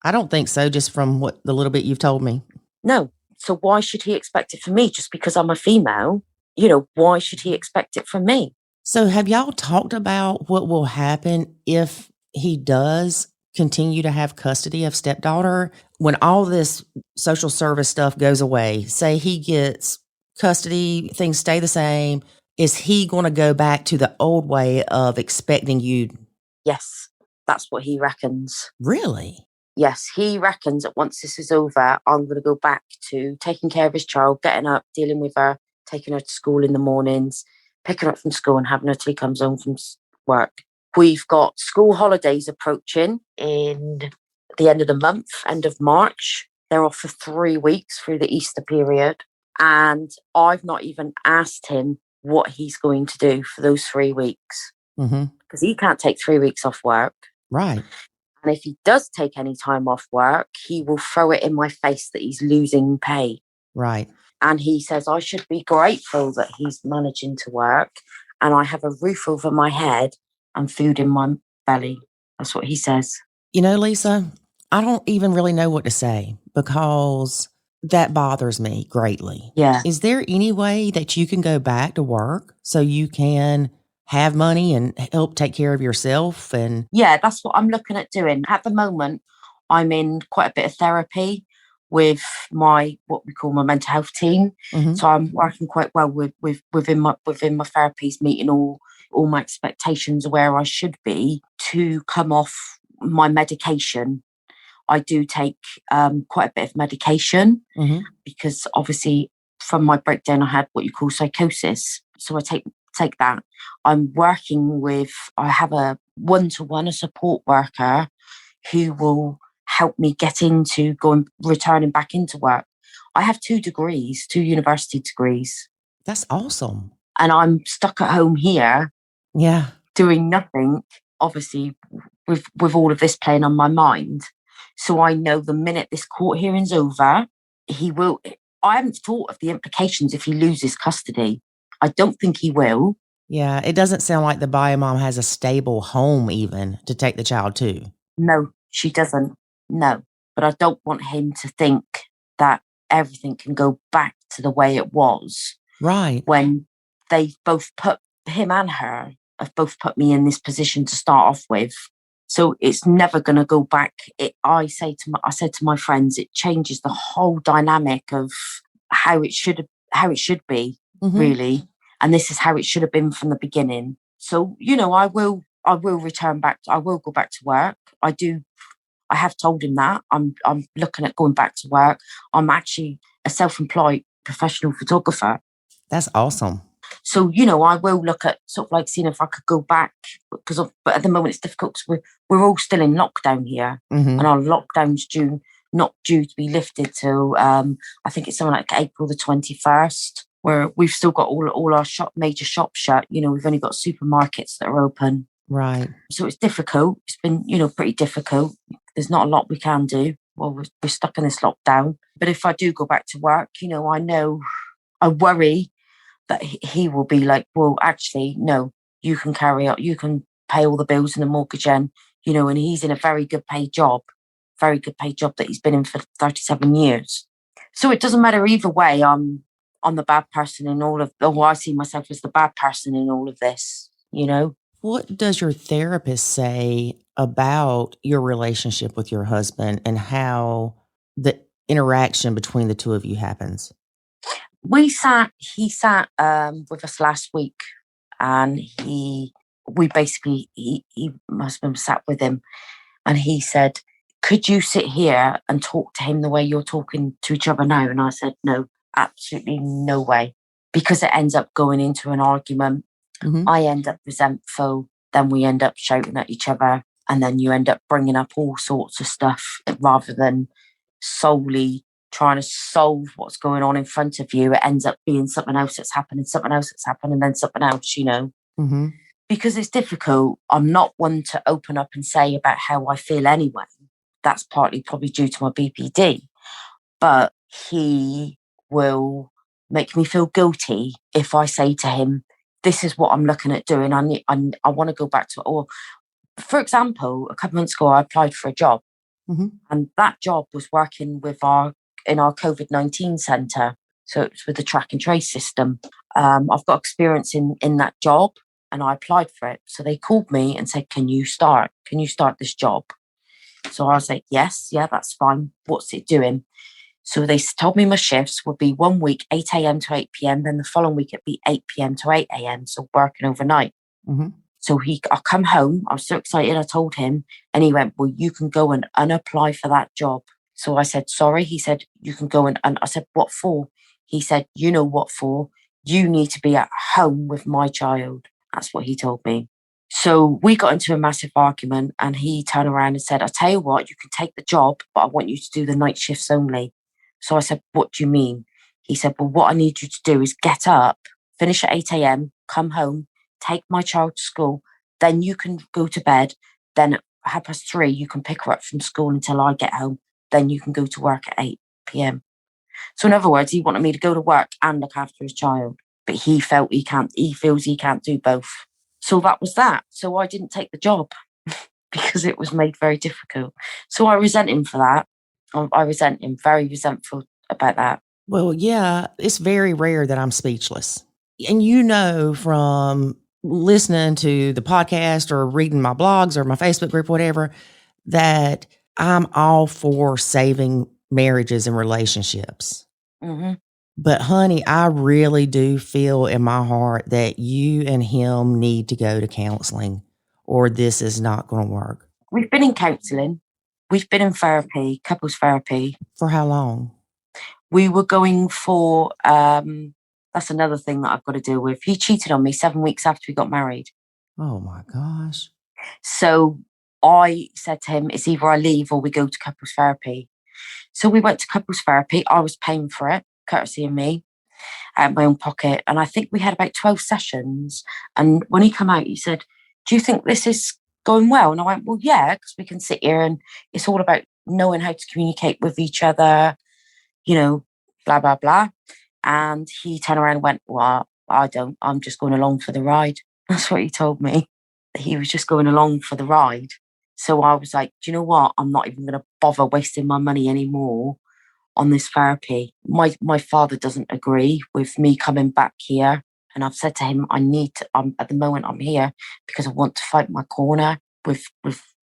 I don't think so, just from what the little bit you've told me. No. So why should he expect it from me just because I'm a female? Why should he expect it from me? So have y'all talked about what will happen if he does continue to have custody of stepdaughter? When all this social service stuff goes away, say he gets custody, things stay the same, is he going to go back to the old way of expecting you? Yes, that's what he reckons. Really? Yes, he reckons that once this is over, I'm going to go back to taking care of his child, getting up, dealing with her, taking her to school in the mornings, picking her up from school and having her till he comes home from work. We've got school holidays approaching in the end of the month, end of March. They're off for 3 weeks through the Easter period. And I've not even asked him what he's going to do for those 3 weeks. Because he can't take 3 weeks off work. Right. And if he does take any time off work, he will throw it in my face that he's losing pay. Right. And he says, I should be grateful that he's managing to work and I have a roof over my head and food in my belly. That's what he says. Lisa, I don't even really know what to say because that bothers me greatly. Yeah. Is there any way that you can go back to work so you can have money and help take care of yourself? And yeah, that's what I'm looking at doing. At the moment, I'm in quite a bit of therapy. with what we call my mental health team. Mm-hmm. So I'm working quite well within my therapies, meeting all my expectations of where I should be to come off my medication. I do take quite a bit of medication Mm-hmm. because obviously from my breakdown I had what you call psychosis. So I take that. I have a one-to-one, a support worker who will help me get into returning back into work. I have 2 university degrees. That's awesome. And I'm stuck at home here Yeah. doing nothing, obviously with all of this playing on my mind. So I know the minute this court hearing's over, I haven't thought of the implications if he loses custody. I don't think he will. Yeah. It doesn't sound like the bio mom has a stable home even to take the child to. No, she doesn't. No. But I don't want him to think that everything can go back to the way it was. Right. When they both him and her have both put me in this position to start off with. So it's never going to go back. I said to my friends, it changes the whole dynamic of how it should be, Mm-hmm. really. And this is how it should have been from the beginning. So, I will return back. I will go back to work. I have told him that I'm looking at going back to work. I'm actually a self-employed professional photographer. That's awesome. So, I will look at sort of like seeing if I could go back but at the moment it's difficult because we're all still in lockdown here. Mm-hmm. And our lockdown's not due to be lifted till, I think it's something like April the 21st, where we've still got all our major shops shut. We've only got supermarkets that are open. Right. So it's difficult. It's been, pretty difficult. There's not a lot we can do. Well, we're stuck in this lockdown. But if I do go back to work, I worry that he will be like, well, actually, no, you can carry out, you can pay all the bills and the mortgage and he's in a very good paid job that he's been in for 37 years. So it doesn't matter either way. I'm the bad person in all of, I see myself as the bad person in all of this, What does your therapist say about your relationship with your husband and how the interaction between the two of you happens? He sat with us last week, and my husband sat with him, and he said, could you sit here and talk to him the way you're talking to each other now? And I said, no, absolutely no way, because it ends up going into an argument. Mm-hmm. I end up resentful, then we end up shouting at each other, and then you end up bringing up all sorts of stuff rather than solely trying to solve what's going on in front of you. It ends up being something else that's happened, and something else that's happened, and then something else, Mm-hmm. Because it's difficult. I'm not one to open up and say about how I feel anyway. That's partly probably due to my BPD. But he will make me feel guilty if I say to him, this is what I'm looking at doing. I want to go back to it. Or, for example, a couple months ago, I applied for a job. Mm-hmm. And that job was working in our COVID-19 centre. So it's with the track and trace system. I've got experience in that job, and I applied for it. So they called me and said, can you start this job? So I was like, yes, yeah, that's fine. What's it doing? So they told me my shifts would be 1 week, 8 a.m. to 8 p.m. Then the following week it'd be 8 p.m. to 8 a.m. So working overnight. Mm-hmm. So I come home. I was so excited. I told him, and he went, well, you can go and unapply for that job. So I said, sorry. He said, you can go and I said, what for? He said, you know what for? You need to be at home with my child. That's what he told me. So we got into a massive argument, and he turned around and said, I tell you what, you can take the job, but I want you to do the night shifts only. So I said, what do you mean? He said, well, what I need you to do is get up, finish at 8 a.m., come home, take my child to school, then you can go to bed. Then at 3:30, you can pick her up from school until I get home. Then you can go to work at 8 p.m. So in other words, he wanted me to go to work and look after his child, but he feels he can't do both. So that was that. So I didn't take the job because it was made very difficult. So I resent him for that. I resent him, very resentful about that. Well, yeah, it's very rare that I'm speechless. And from listening to the podcast or reading my blogs or my Facebook group, whatever, that I'm all for saving marriages and relationships. Mm-hmm. But honey, I really do feel in my heart that you and him need to go to counseling or this is not going to work. We've been in counselling. We've been in therapy, couples therapy. For how long? We were going for, that's another thing that I've got to deal with. He cheated on me 7 weeks after we got married. Oh my gosh. So I said to him, it's either I leave or we go to couples therapy. So we went to couples therapy. I was paying for it, courtesy of me, out of my own pocket. And I think we had about 12 sessions. And when he came out, he said, do you think this is going well? And I went, well, yeah, because we can sit here and it's all about knowing how to communicate with each other, you know, blah, blah, blah. And he turned around and went, well, I don't, I'm just going along for the ride. That's what he told me. He was just going along for the ride. So I was like, do you know what? I'm not even going to bother wasting my money anymore on this therapy. My father doesn't agree with me coming back here. And I've said to him, at the moment I'm here because I want to fight my corner with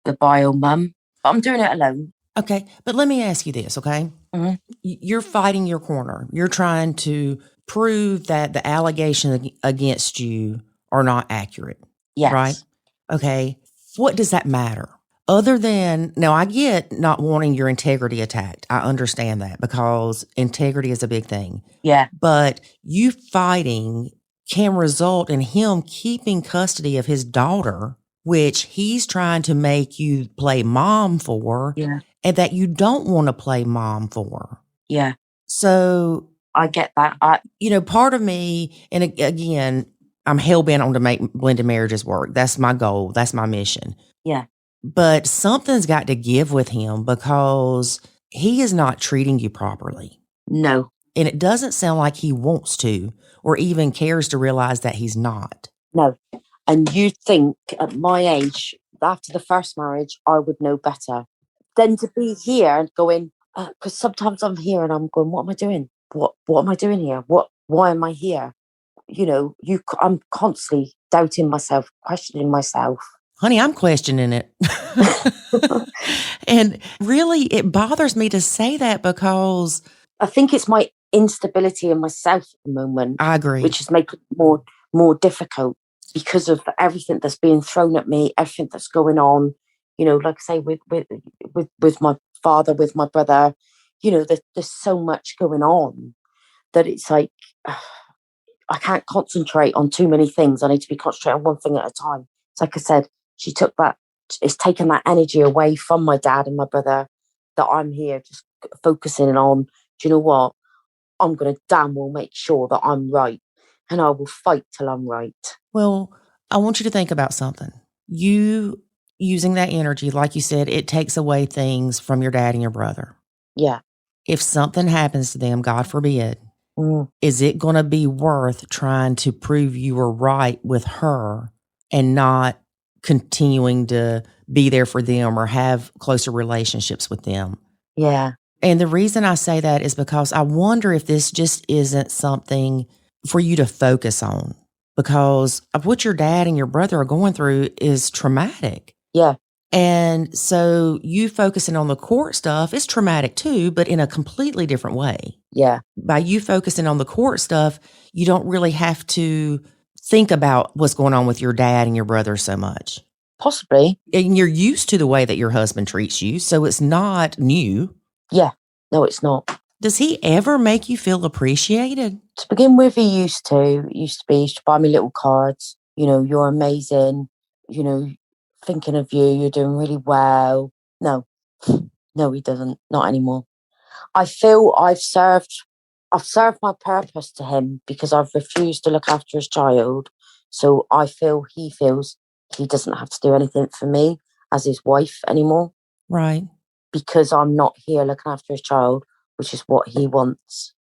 the bio mum. But I'm doing it alone. Okay. But let me ask you this, okay? Mm-hmm. You're fighting your corner. You're trying to prove that the allegations against you are not accurate. Yes. Right? Okay. What does that matter? Other than, now I get not wanting your integrity attacked. I understand that because integrity is a big thing. Yeah. But you fighting can result in him keeping custody of his daughter, which he's trying to make you play mom for, Yeah. and that you don't want to play mom for. Yeah. So I get that. Part of me, and again, I'm hell-bent on to make blended marriages work. That's my goal. That's my mission. Yeah. But something's got to give with him because he is not treating you properly. No. And it doesn't sound like he wants to or even cares to realize that he's not. No. And you think at my age, after the first marriage, I would know better than to be here and going, because sometimes I'm here and I'm going, what am I doing? What am I doing here? Why am I here? I'm constantly doubting myself, questioning myself. Honey, I'm questioning it. And really, it bothers me to say that because I think it's my instability in myself at the moment. I agree. Which is making it more difficult because of everything that's being thrown at me, everything that's going on. Like I say, with my father, with my brother, there's so much going on that it's like I can't concentrate on too many things. I need to be concentrating on one thing at a time. It's like I said, it's taken that energy away from my dad and my brother that I'm here just focusing on, do you know what? I'm going to damn well make sure that I'm right and I will fight till I'm right. Well, I want you to think about something. You using that energy, like you said, it takes away things from your dad and your brother. Yeah. If something happens to them, God forbid, is it going to be worth trying to prove you were right with her and not continuing to be there for them or have closer relationships with them? Yeah. And the reason I say that is because I wonder if this just isn't something for you to focus on, because of what your dad and your brother are going through is traumatic. Yeah. And so you focusing on the court stuff is traumatic too, but in a completely different way. Yeah. By you focusing on the court stuff, you don't really have to think about what's going on with your dad and your brother so much. Possibly. And you're used to the way that your husband treats you, so it's not new. Yeah. No, it's not. Does he ever make you feel appreciated? To begin with, he used to. He used to buy me little cards. You're amazing. Thinking of you. You're doing really well. No, he doesn't. Not anymore. I feel I've served my purpose to him because I've refused to look after his child. So I feel he feels he doesn't have to do anything for me as his wife anymore. Right. Because I'm not here looking after his child, which is what he wants.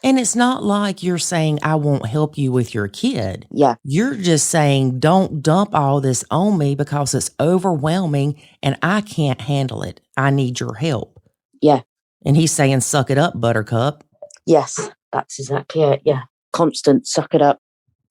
And it's not like you're saying, I won't help you with your kid. Yeah. You're just saying, don't dump all this on me because it's overwhelming and I can't handle it. I need your help. Yeah. And he's saying, suck it up, buttercup. Yes, that's exactly it. Yeah. Constant suck it up.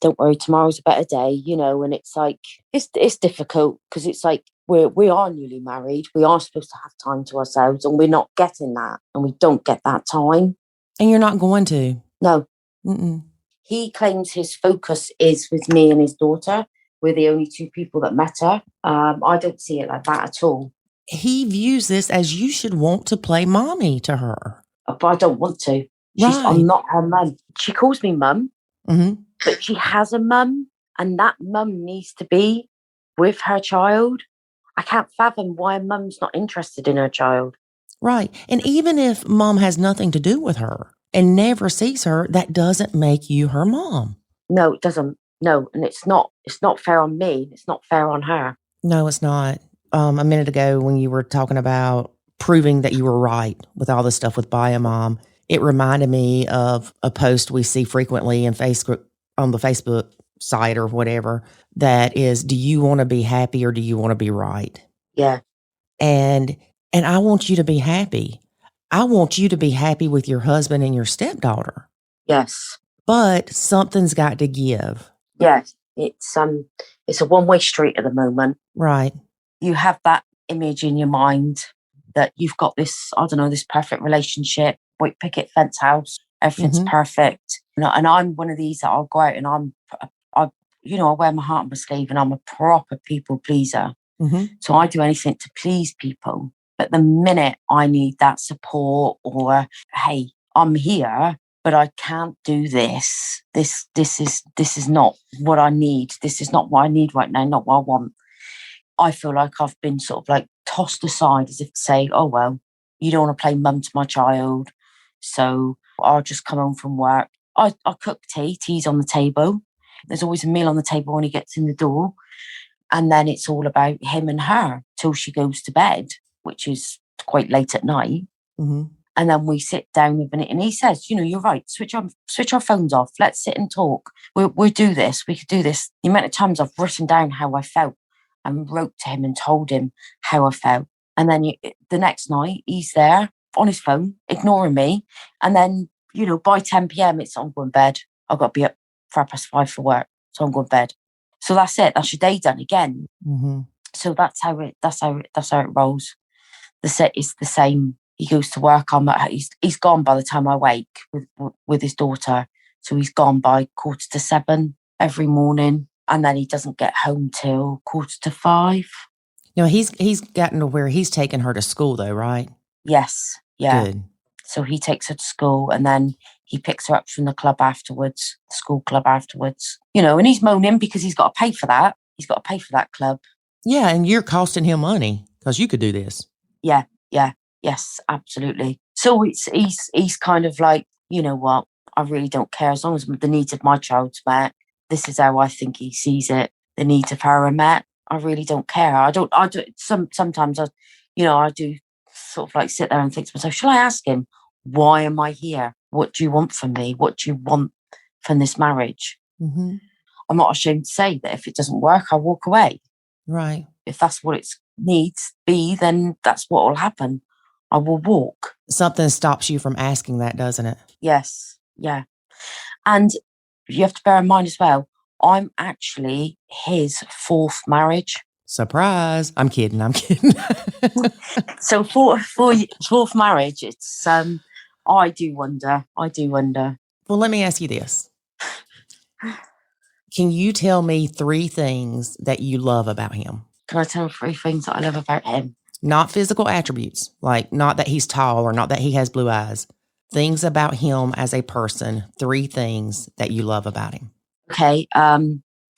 Don't worry, tomorrow's a better day, and it's like, it's difficult because it's like we are newly married. We are supposed to have time to ourselves, and we're not getting that, and we don't get that time. And you're not going to. No. Mm-mm. He claims his focus is with me and his daughter. We're the only two people that met her. I don't see it like that at all. He views this as you should want to play mommy to her. But I don't want to. Right. I'm not her mum. She calls me mum, Mm-hmm. but she has a mum, and that mum needs to be with her child. I can't fathom why a mum's not interested in her child. Right. And even if mom has nothing to do with her and never sees her, that doesn't make you her mom. No, it doesn't. No, and it's not fair on me. It's not fair on her. No, it's not. A minute ago when you were talking about proving that you were right with all this stuff with Bio Mom, it reminded me of a post we see frequently in Facebook on the Facebook site or whatever that is, do you want to be happy or do you want to be right? Yeah. And I want you to be happy. I want you to be happy with your husband and your stepdaughter. Yes. But something's got to give. Yes. It's a one-way street at the moment. Right. You have that image in your mind that you've got this, I don't know, this perfect relationship, white picket fence house, everything's perfect. And I'm one of these that I'll go out and I wear my heart on my sleeve and I'm a proper people pleaser. Mm-hmm. So I do anything to please people. But the minute I need that support or, hey, I'm here, but I can't do this. This is not what I need. This is not what I need right now, not what I want. I feel like I've been sort of like tossed aside as if to say, oh, well, you don't want to play mum to my child. So I'll just come home from work. I cook tea. Tea's on the table. There's always a meal on the table when he gets in the door. And then it's all about him and her till she goes to bed, which is quite late at night. Mm-hmm. And then we sit down with it, and he says, you're right, switch our phones off. Let's sit and talk. We'll do this. We could do this. The amount of times I've written down how I felt and wrote to him and told him how I felt. And then the next night, he's there on his phone, ignoring me. And then, by 10 p.m, it's I'm going to bed. I've got to be up 5:30 for work. So I'm going to bed. So that's it. That's your day done again. Mm-hmm. So that's how it rolls. The set is the same. He goes to work. He's gone by the time I wake with his daughter. So he's gone by 7:15 every morning, and then he doesn't get home till 4:45. He's gotten to where he's taken her to school, though, right? Yes, yeah. Good. So he takes her to school, and then he picks her up from the club afterwards, the school club afterwards. And he's moaning because he's got to pay for that. He's got to pay for that club. Yeah, and you're costing him money because you could do this. Yeah, yes, absolutely. So he's kind of like, you know what? I really don't care as long as the needs of my child's met. This is how I think he sees it. The needs of her are met. I really don't care. I don't. Sometimes I do sort of like sit there and think to myself, shall I ask him, why am I here? What do you want from me? What do you want from this marriage? Mm-hmm. I'm not ashamed to say that if it doesn't work, I'll walk away. Right. If that's what it needs to be, then that's what will happen. I will walk. Something stops you from asking that, doesn't it? Yes. Yeah. And you have to bear in mind as well, I'm actually his fourth marriage. Surprise. I'm kidding. So fourth marriage, it's, I do wonder. Well, let me ask you this. Can you tell me 3 things that you love about him? Can I tell 3 things that I love about him? Not physical attributes, like not that he's tall or not that he has blue eyes. Things about him as a person, 3 things that you love about him. Okay.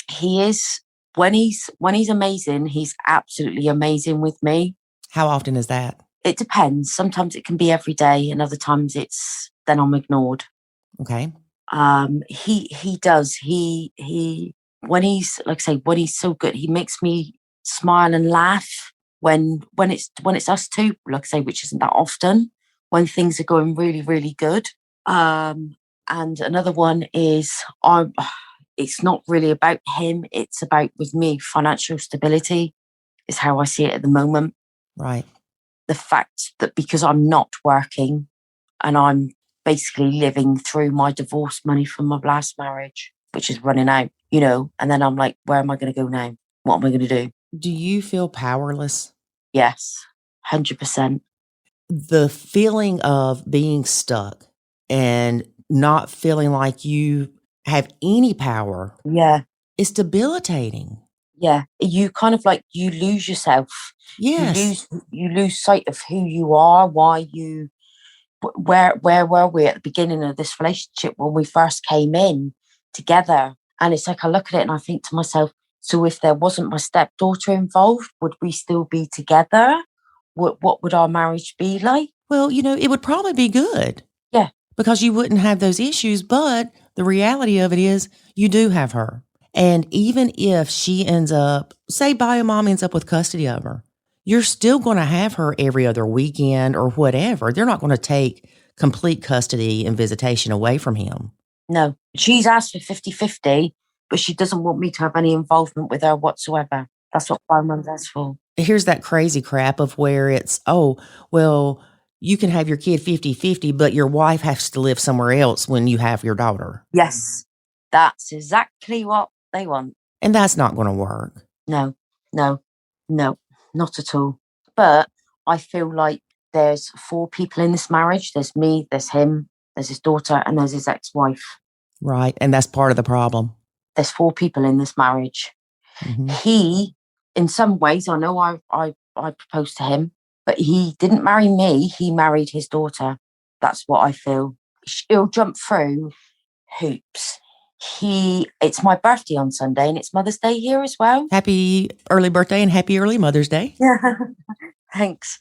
He is, when he's amazing, he's absolutely amazing with me. How often is that? It depends. Sometimes it can be every day, and other times then I'm ignored. Okay. He does. He when he's, like I say, when he's so good, he makes me smile and laugh when it's us two, like I say, which isn't that often, when things are going really, really good. And another one is it's not really about him, it's about, with me, financial stability is how I see it at the moment. Right. The fact that because I'm not working and I'm basically living through my divorce money from my last marriage, which is running out, and then I'm like, where am I going to go now? What am I going to do? Do you feel powerless? Yes, 100%. The feeling of being stuck and not feeling like you have any power Yeah, is debilitating. yeah. You kind of like, you lose yourself. Yes. You lose sight of who you are, why you, where were we at the beginning of this relationship when we first came in together? And it's like I look at it and I think to myself, so if there wasn't my stepdaughter involved, would we still be together? What would our marriage be like? Well, it would probably be good. Yeah. Because you wouldn't have those issues. But the reality of it is you do have her. And even if she ends up, say bio mom ends up with custody of her, you're still going to have her every other weekend or whatever. They're not going to take complete custody and visitation away from him. No, she's asked for 50-50, but she doesn't want me to have any involvement with her whatsoever. That's what my mum's asked for. Here's that crazy crap of where it's, oh, well, you can have your kid 50-50, but your wife has to live somewhere else when you have your daughter. Yes, that's exactly what they want. And that's not going to work. No, not at all. But I feel like there's 4 people in this marriage. There's me, there's him, there's his daughter, and there's his ex-wife. Right. And that's part of the problem. There's 4 people in this marriage. Mm-hmm. He, in some ways, I know I proposed to him, but he didn't marry me. He married his daughter. That's what I feel. He'll jump through hoops. It's my birthday on Sunday and it's Mother's Day here as well. Happy early birthday and happy early Mother's Day. Yeah, thanks.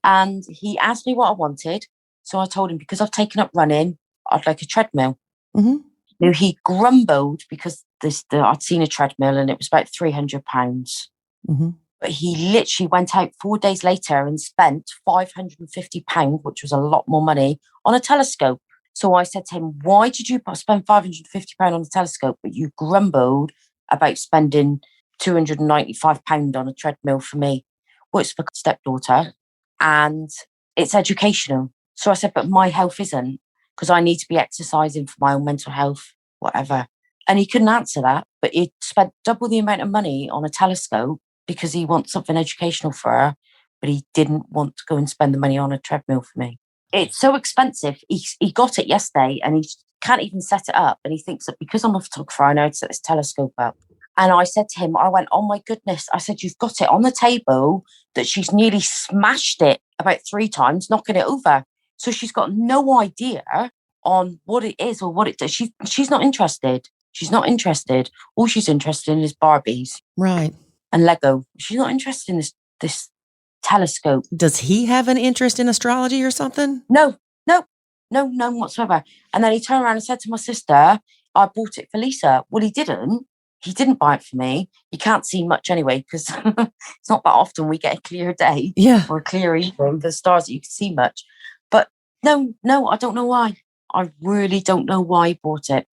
And he asked me what I wanted. So I told him, because I've taken up running, I'd like a treadmill. Mm-hmm. Now, he grumbled because I'd seen a treadmill and it was about £300. Mm-hmm. But he literally went out 4 days later and spent £550, which was a lot more money, on a telescope. So I said to him, why did you spend £550 on a telescope, but you grumbled about spending £295 on a treadmill for me? Well, it's for stepdaughter and it's educational. So I said, but my health isn't, because I need to be exercising for my own mental health, whatever. And he couldn't answer that, but he spent double the amount of money on a telescope because he wants something educational for her, but he didn't want to go and spend the money on a treadmill for me. It's so expensive. He got it yesterday and he can't even set it up. And he thinks that because I'm a photographer, I know how to set this telescope up. And I said to him, I went, oh my goodness. I said, you've got it on the table that she's nearly smashed it about 3 times, knocking it over. So she's got no idea on what it is or what it does. She's not interested. She's not interested. All she's interested in is Barbies. Right. And Lego. She's not interested in this telescope. Does he have an interest in astrology or something? No whatsoever. And then he turned around and said to my sister, I bought it for Lisa. Well, he didn't. He didn't buy it for me. You can't see much anyway, because it's not that often we get a clear day or a clear evening, the stars that you can see much. But no, I don't know why. I really don't know why he bought it.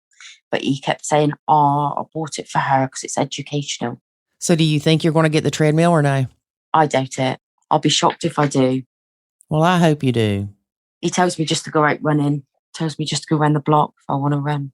But he kept saying, I bought it for her because it's educational. So do you think you're going to get the treadmill or no? I doubt it. I'll be shocked if I do. Well, I hope you do. He tells me just to go out running, tells me just to go around the block if I want to run.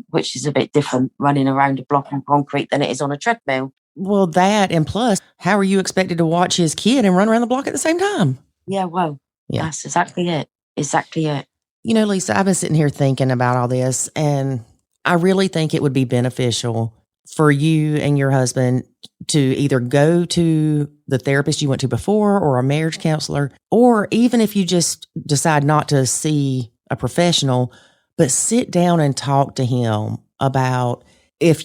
Which is a bit different, running around a block on concrete, than it is on a treadmill. Well, that, and plus, how are you expected to watch his kid and run around the block at the same time? Yeah, well, that's exactly it. Exactly it. You know, Lisa, I've been sitting here thinking about all this, and I really think it would be beneficial for you and your husband to either go to the therapist you went to before or a marriage counselor, or even if you just decide not to see a professional, but sit down and talk to him about if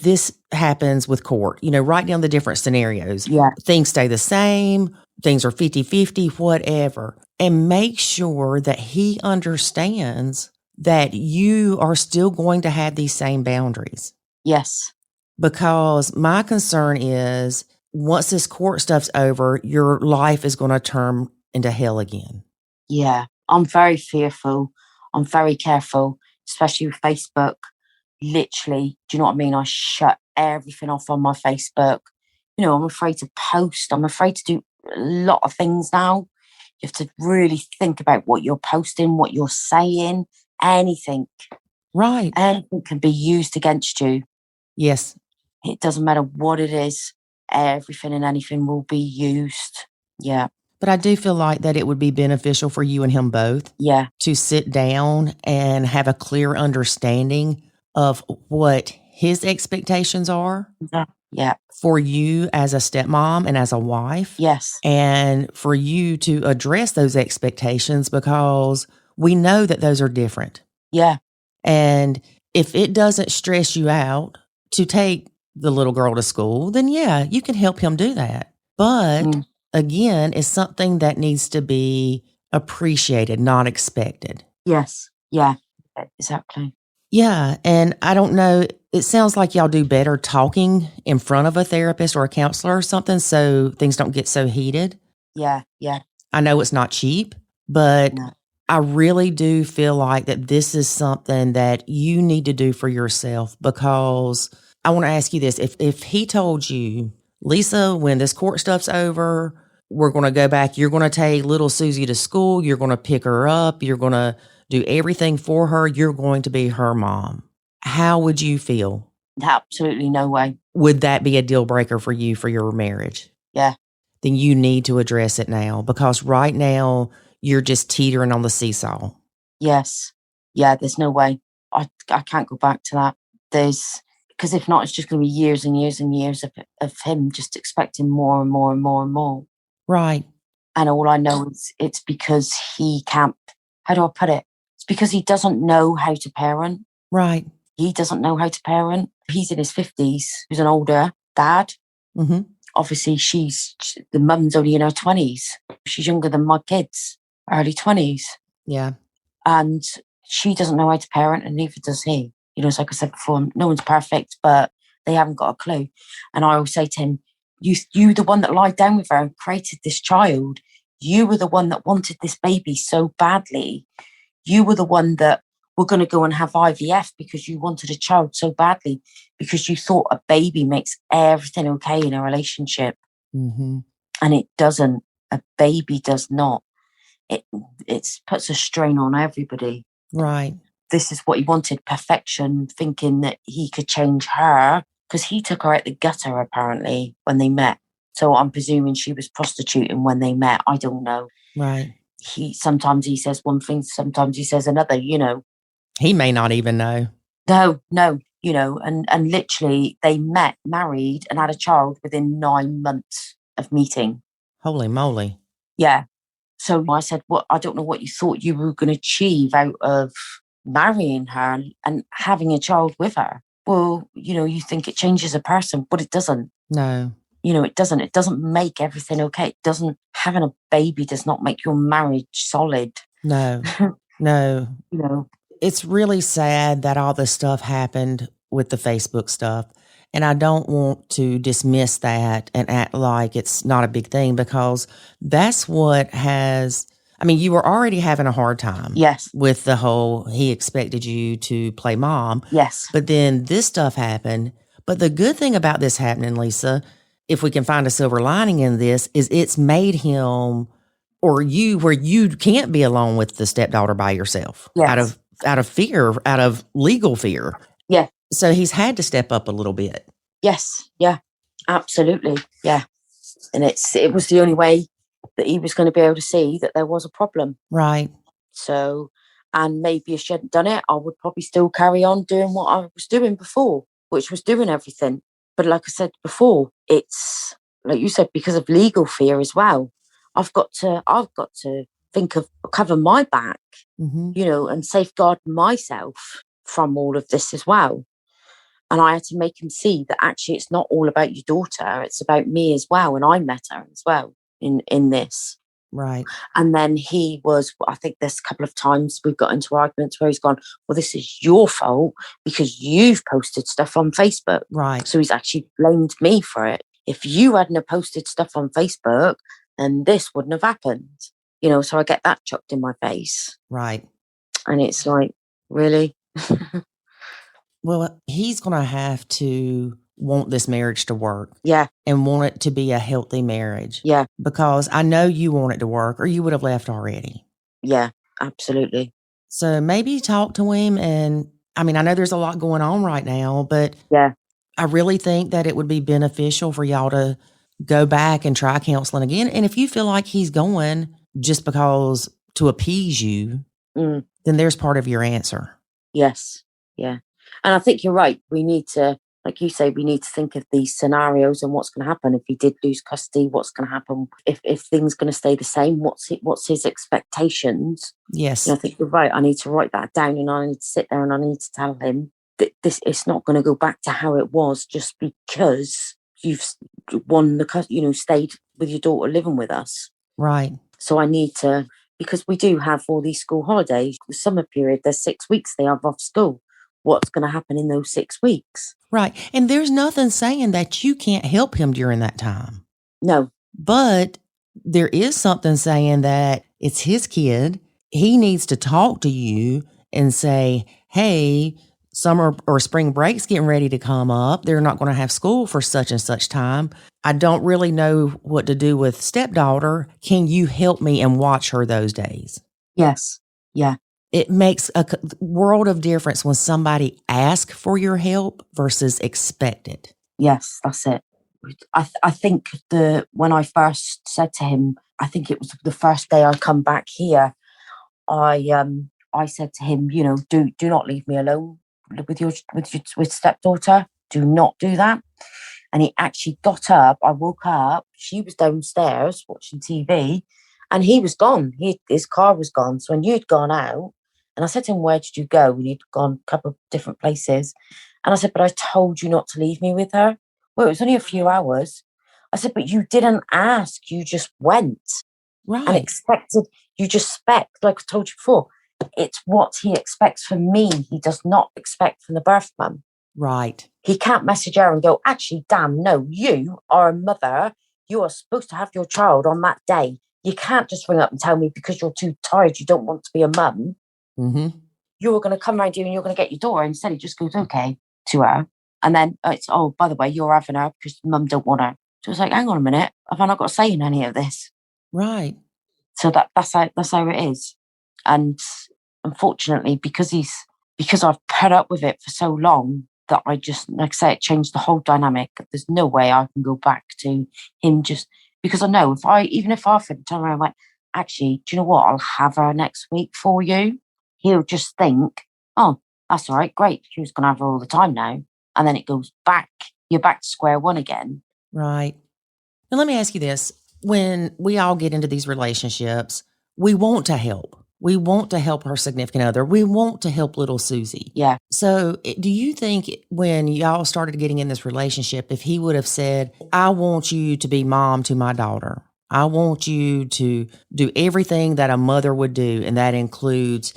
this happens with court, write down the different scenarios. Yeah. Things stay the same, things are 50-50, whatever. And make sure that he understands that you are still going to have these same boundaries. Yes. Because my concern is once this court stuff's over, your life is going to turn into hell again. Yeah. I'm very fearful. I'm very careful, especially with Facebook. Literally, do you know what I mean? I shut everything off on my Facebook. I'm afraid to post. I'm afraid to do a lot of things now. You have to really think about what you're posting, what you're saying, anything. Right. Anything can be used against you. Yes. It doesn't matter what it is. Everything and anything will be used. Yeah. But I do feel like that it would be beneficial for you and him both Yeah. to sit down and have a clear understanding of what his expectations are Yeah. for you as a stepmom and as a wife. Yes. And for you to address those expectations, because we know that those are different. Yeah. And if it doesn't stress you out to take the little girl to school, then yeah, you can help him do that. But again, it's something that needs to be appreciated, not expected. Yes. Yeah. Exactly. Yeah. And I don't know, it sounds like y'all do better talking in front of a therapist or a counselor or something so things don't get so heated. Yeah. Yeah. I know it's not cheap, but No. I really do feel like that this is something that you need to do for yourself, because I want to ask you this. If he told you, Lisa, when this court stuff's over, we're going to go back, you're going to take little Susie to school, you're going to pick her up, you're going to do everything for her, you're going to be her mom, how would you feel? Absolutely no way. Would that be a deal breaker for you for your marriage? Yeah. Then you need to address it now, because right now you're just teetering on the seesaw. Yes. Yeah, there's no way. I can't go back to that. Because if not, it's just going to be years and years and years of him just expecting more and more and more and more. Right. And all I know is it's because he can't, how do I put it? It's because he doesn't know how to parent. Right. He doesn't know how to parent. He's in his 50s. He's an older dad. Mm-hmm. Obviously, the mum's only in her 20s. She's younger than my kids, early 20s. Yeah. And she doesn't know how to parent, and neither does he. You know, it's like I said before, no one's perfect, but they haven't got a clue. And I always say to him, you the one that lied down with her and created this child. You were the one that wanted this baby so badly. You were the one that were going to go and have IVF because you wanted a child so badly, because you thought a baby makes everything okay in a relationship. Mm-hmm. And it doesn't. A baby does not. It puts a strain on everybody. Right. This is what he wanted, perfection, thinking that he could change her, because he took her out the gutter apparently when they met. So I'm presuming she was prostituting when they met. I don't know. Right. Sometimes he says one thing, sometimes he says another, you know. He may not even know. No, you know, and literally they met, married, and had a child within 9 months of meeting. Holy moly. Yeah. So I said, well, I don't know what you thought you were going to achieve out of marrying her and having a child with her. Well, you know, you think it changes a person, but it doesn't. No. You know, it doesn't. It doesn't make everything okay. It doesn't. Having a baby does not make your marriage solid. No. No. You know. It's really sad that all this stuff happened with the Facebook stuff. And I don't want to dismiss that and act like it's not a big thing, because that's what has, I mean, you were already having a hard time. Yes. With the whole, he expected you to play mom. Yes. But then this stuff happened. But the good thing about this happening, Lisa, if we can find a silver lining in this, is it's made him or you where you can't be alone with the stepdaughter by yourself. Yes. Out of fear, out of legal fear. Yeah. So he's had to step up a little bit. Yes. Yeah. Absolutely. Yeah. And it was the only way that he was going to be able to see that there was a problem. Right. So, and maybe if she hadn't done it, I would probably still carry on doing what I was doing before, which was doing everything. But like I said before, it's like you said, because of legal fear as well. I've got to think of cover my back, you know, and safeguard myself from all of this as well. And I had to make him see that actually it's not all about your daughter, it's about me as well. And I met her as well in this. Right. And then he was, I think there's a couple of times we've got into arguments where he's gone, well, this is your fault because you've posted stuff on Facebook. Right. So he's actually blamed me for it. If you hadn't have posted stuff on Facebook, then this wouldn't have happened. You know, so I get that chucked in my face. Right. And it's like, really? Well, he's going to have to want this marriage to work. Yeah. And want it to be a healthy marriage. Yeah. Because I know you want it to work or you would have left already. Yeah, absolutely. So maybe talk to him. And I mean, I know there's a lot going on right now, but yeah, I really think that it would be beneficial for y'all to go back and try counseling again. And if you feel like he's going just because to appease you, Mm. then there's part of your answer. Yes. Yeah. And I think you're right. We need to, like you say, we need to think of these scenarios and what's going to happen if he did lose custody. What's going to happen if things going to stay the same? What's his expectations? Yes. And I think you're right. I need to write that down, and I need to sit there and I need to tell him that it's not going to go back to how it was just because you've won stayed with your daughter living with us. Right. So I need to, because we do have all these school holidays. The summer period, there's 6 weeks they have off school. What's going to happen in those 6 weeks? Right. And there's nothing saying that you can't help him during that time. No. But there is something saying that it's his kid. He needs to talk to you and say, hey, summer or spring break's getting ready to come up. They're not going to have school for such and such time. I don't really know what to do with stepdaughter. Can you help me and watch her those days? Yes. Yeah. It makes a world of difference when somebody asks for your help versus expect it. Yes, that's it. I think when I first said to him, I think it was the first day I come back here, I said to him, do not leave me alone with stepdaughter. Do not do that. And he actually got up. I woke up. She was downstairs watching TV, and he was gone. His car was gone. So when you'd gone out, and I said to him, "Where did you go?" And he'd gone a couple of different places. And I said, "But I told you not to leave me with her." Well, it was only a few hours. I said, "But you didn't ask. You just went and Right. expected. You just expect, like I told you before, it's what he expects from me. He does not expect from the birth mum. Right. He can't message her and go, actually, damn, no, you are a mother. You are supposed to have your child on that day. You can't just ring up and tell me because you're too tired, you don't want to be a mum. Mm-hmm. You're going to come around here and you're going to get your daughter." Instead, he just goes, okay, to her. And then it's, oh, by the way, you're having her because mum don't want her. So it's like, hang on a minute. Have I not got a say in any of this? Right. So that's how it is. And unfortunately, because I've put up with it for so long, that I just, like I say, it changed the whole dynamic. There's no way I can go back to him just because I know even if I turn around and went, actually, do you know what? I'll have her next week for you. He'll just think, oh, that's all right, great. She was going to have her all the time now. And then it goes back. You're back to square one again. Right. Now, let me ask you this. When we all get into these relationships, we want to help. We want to help our significant other. We want to help little Susie. Yeah. So do you think when y'all started getting in this relationship, if he would have said, I want you to be mom to my daughter, I want you to do everything that a mother would do, and that includes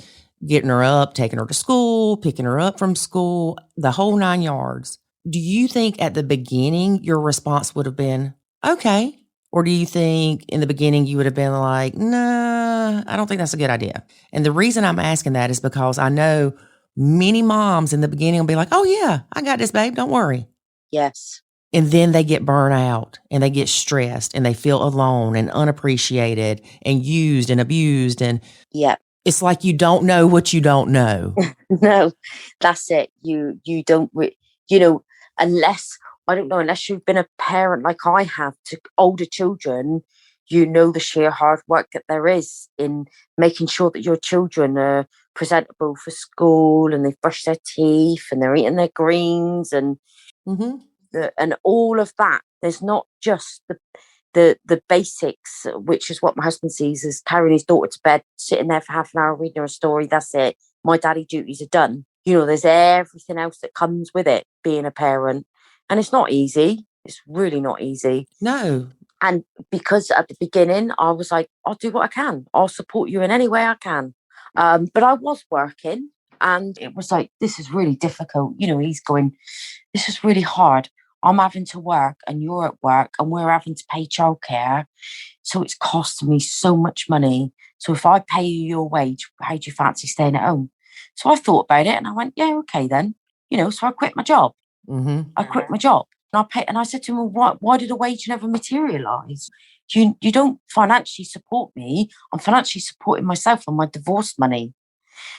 getting her up, taking her to school, picking her up from school, the whole 9 yards. Do you think at the beginning your response would have been, okay? Or do you think in the beginning you would have been like, nah, I don't think that's a good idea? And the reason I'm asking that is because I know many moms in the beginning will be like, oh yeah, I got this, babe, don't worry. Yes. And then they get burnt out and they get stressed and they feel alone and unappreciated and used and abused. And yeah, it's like you don't know what you don't know. No, that's it. You don't, unless you've been a parent like I have to older children, the sheer hard work that there is in making sure that your children are presentable for school and they've brushed their teeth and they're eating their greens and and all of that. There's not just the basics, which is what my husband sees as carrying his daughter to bed, sitting there for half an hour reading her a story. That's it. My daddy duties are done. There's everything else that comes with it, being a parent. And it's not easy. It's really not easy. No. And because at the beginning, I was like, I'll do what I can. I'll support you in any way I can. But I was working and it was like, this is really difficult. He's going, this is really hard. I'm having to work and you're at work and we're having to pay childcare. So it's costing me so much money. So if I pay you your wage, how do you fancy staying at home? So I thought about it and I went, yeah, okay then. So I quit my job. I quit my job and I said to him, well, why did a wage never materialise? You don't financially support me. I'm financially supporting myself on my divorce money.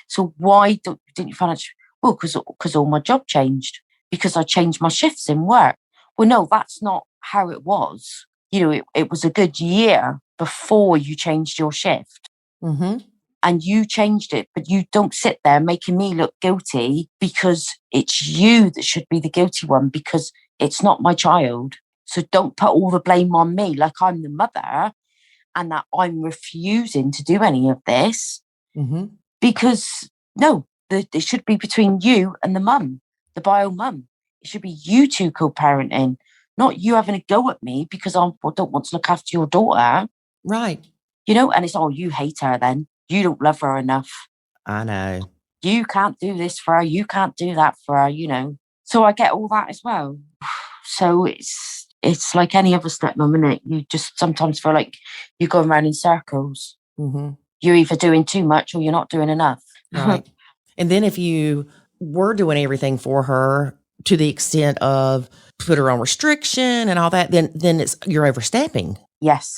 So why didn't you financially? Well, because all my job changed. because I changed my shifts in work. Well, no, that's not how it was. It was a good year before you changed your shift. Mm-hmm. And you changed it, but you don't sit there making me look guilty because it's you that should be the guilty one because it's not my child. So don't put all the blame on me like I'm the mother and that I'm refusing to do any of this. Mm-hmm. Because no, it should be between you and the mum, the bio mum. It should be you two co-parenting, not you having a go at me because I don't want to look after your daughter. Right. And it's, you hate her then. You don't love her enough. I know. You can't do this for her. You can't do that for her, So I get all that as well. So it's like any other stepmom, isn't it? You just sometimes feel like you're going around in circles. Mm-hmm. You're either doing too much or you're not doing enough. Right. And then if you were doing everything for her to the extent of put her on restriction and all that, then you're overstepping. Yes.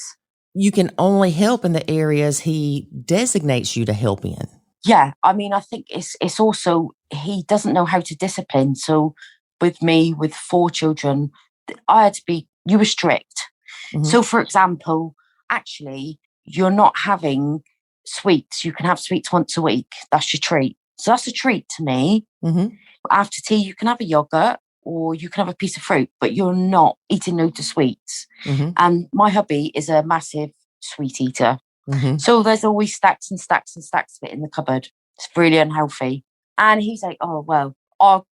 You can only help in the areas he designates you to help in. Yeah. I mean, I think it's also, he doesn't know how to discipline. So with me, with 4 children, you were strict. Mm-hmm. So for example, actually, you're not having sweets. You can have sweets once a week. That's your treat. So that's a treat to me. Mm-hmm. After tea, you can have a yogurt or you can have a piece of fruit, but you're not eating loads of sweets. Mm-hmm. And my hubby is a massive sweet eater. Mm-hmm. So there's always stacks and stacks and stacks of it in the cupboard. It's really unhealthy. And he's like, oh, well, I'll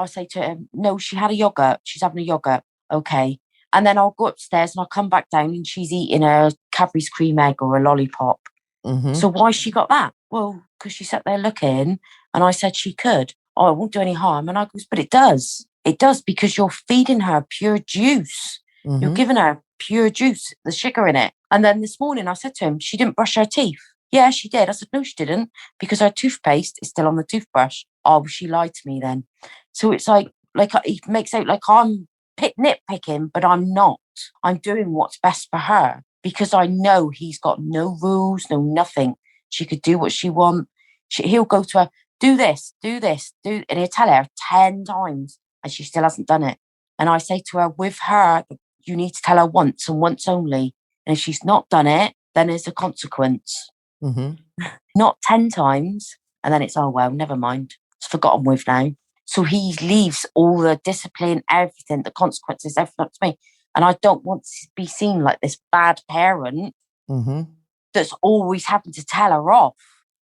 say to him, no, she had a yogurt. She's having a yogurt. Okay. And then I'll go upstairs and I'll come back down and she's eating a Cadbury's cream egg or a lollipop. Mm-hmm. So why she got that? Well, because she sat there looking and I said she could. Oh, it won't do any harm. And I goes, but it does. It does because you're feeding her pure juice. Mm-hmm. You're giving her pure juice, the sugar in it. And then this morning I said to him, she didn't brush her teeth. Yeah, she did. I said, no, she didn't, because her toothpaste is still on the toothbrush. Oh, well, she lied to me then. So it's like he makes out like I'm nitpicking, but I'm not. I'm doing what's best for her because I know he's got no rules, no nothing. She could do what she wants. He'll go to her, do this, and he'll tell her 10 times and she still hasn't done it. And I say to her, with her, you need to tell her once and once only. And if she's not done it, then there's a consequence. Mm-hmm. Not 10 times. And then it's, oh, well, never mind. It's forgotten with now. So he leaves all the discipline, everything, the consequences, everything up to me. And I don't want to be seen like this bad parent Mm-hmm. that's always having to tell her off.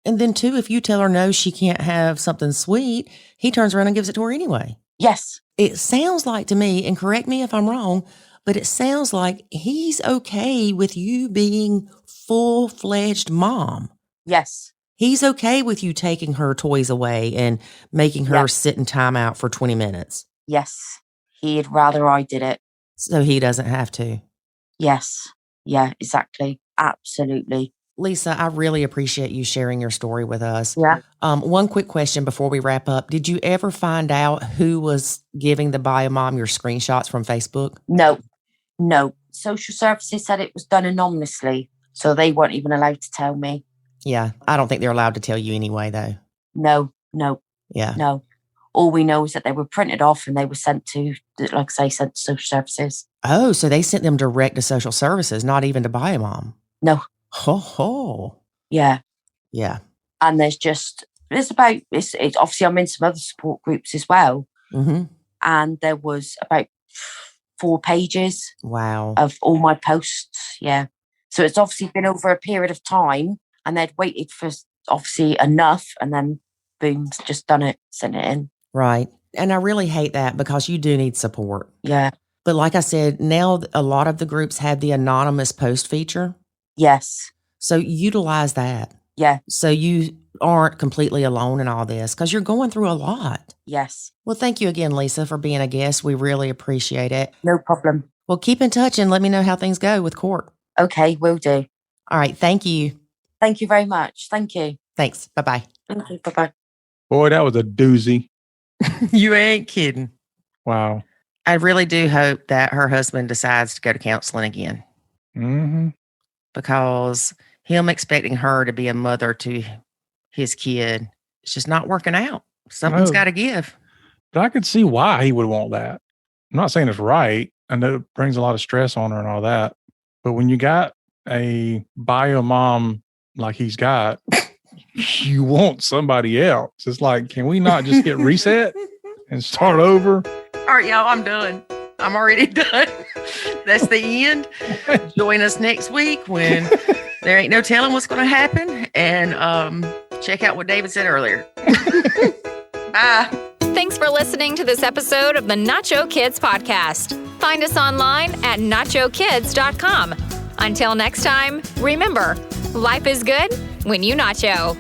And then, too, if you tell her no, she can't have something sweet, he turns around and gives it to her anyway. Yes. It sounds like to me, and correct me if I'm wrong, but it sounds like he's okay with you being full-fledged mom. Yes. He's okay with you taking her toys away and making her sit in timeout for 20 minutes. Yes. He'd rather I did it. So he doesn't have to. Yes. Yeah, exactly. Absolutely. Lisa, I really appreciate you sharing your story with us. Yeah. One quick question before we wrap up. Did you ever find out who was giving the bio mom your screenshots from Facebook? No. Social services said it was done anonymously, so they weren't even allowed to tell me. Yeah. I don't think they're allowed to tell you anyway, though. No. Yeah. No. All we know is that they were printed off and they were sent to, like I say, sent to social services. Oh, so they sent them direct to social services, not even to bio mom. No. Ho. Yeah. Yeah. And it's obviously I'm in some other support groups as well. Mm-hmm. And there was about 4 pages. Wow. Of all my posts. Yeah. So it's obviously been over a period of time and they'd waited for obviously enough and then boom, just done it, sent it in. Right. And I really hate that because you do need support. Yeah. But like I said, now a lot of the groups have the anonymous post feature. Yes. So utilize that. Yeah. So you aren't completely alone in all this because you're going through a lot. Yes. Well, thank you again, Lisa, for being a guest. We really appreciate it. No problem. Well, keep in touch and let me know how things go with court. Okay, will do. All right. Thank you. Thank you very much. Thank you. Thanks. Bye-bye. Thank you. Bye-bye. Boy, that was a doozy. You ain't kidding. Wow. I really do hope that her husband decides to go to counseling again. Mm-hmm. Because him expecting her to be a mother to his kid, it's just not working out. Something's got to give. But I could see why he would want that. I'm not saying it's right. I know it brings a lot of stress on her and all that. But when you got a bio mom like he's got, you want somebody else. It's like, can we not just get reset and start over? All right, y'all, I'm done. I'm already done. That's the end. Join us next week when there ain't no telling what's going to happen. And check out what David said earlier. Bye. Thanks for listening to this episode of the Nacho Kids Podcast. Find us online at nachokids.com. Until next time, remember, life is good when you nacho.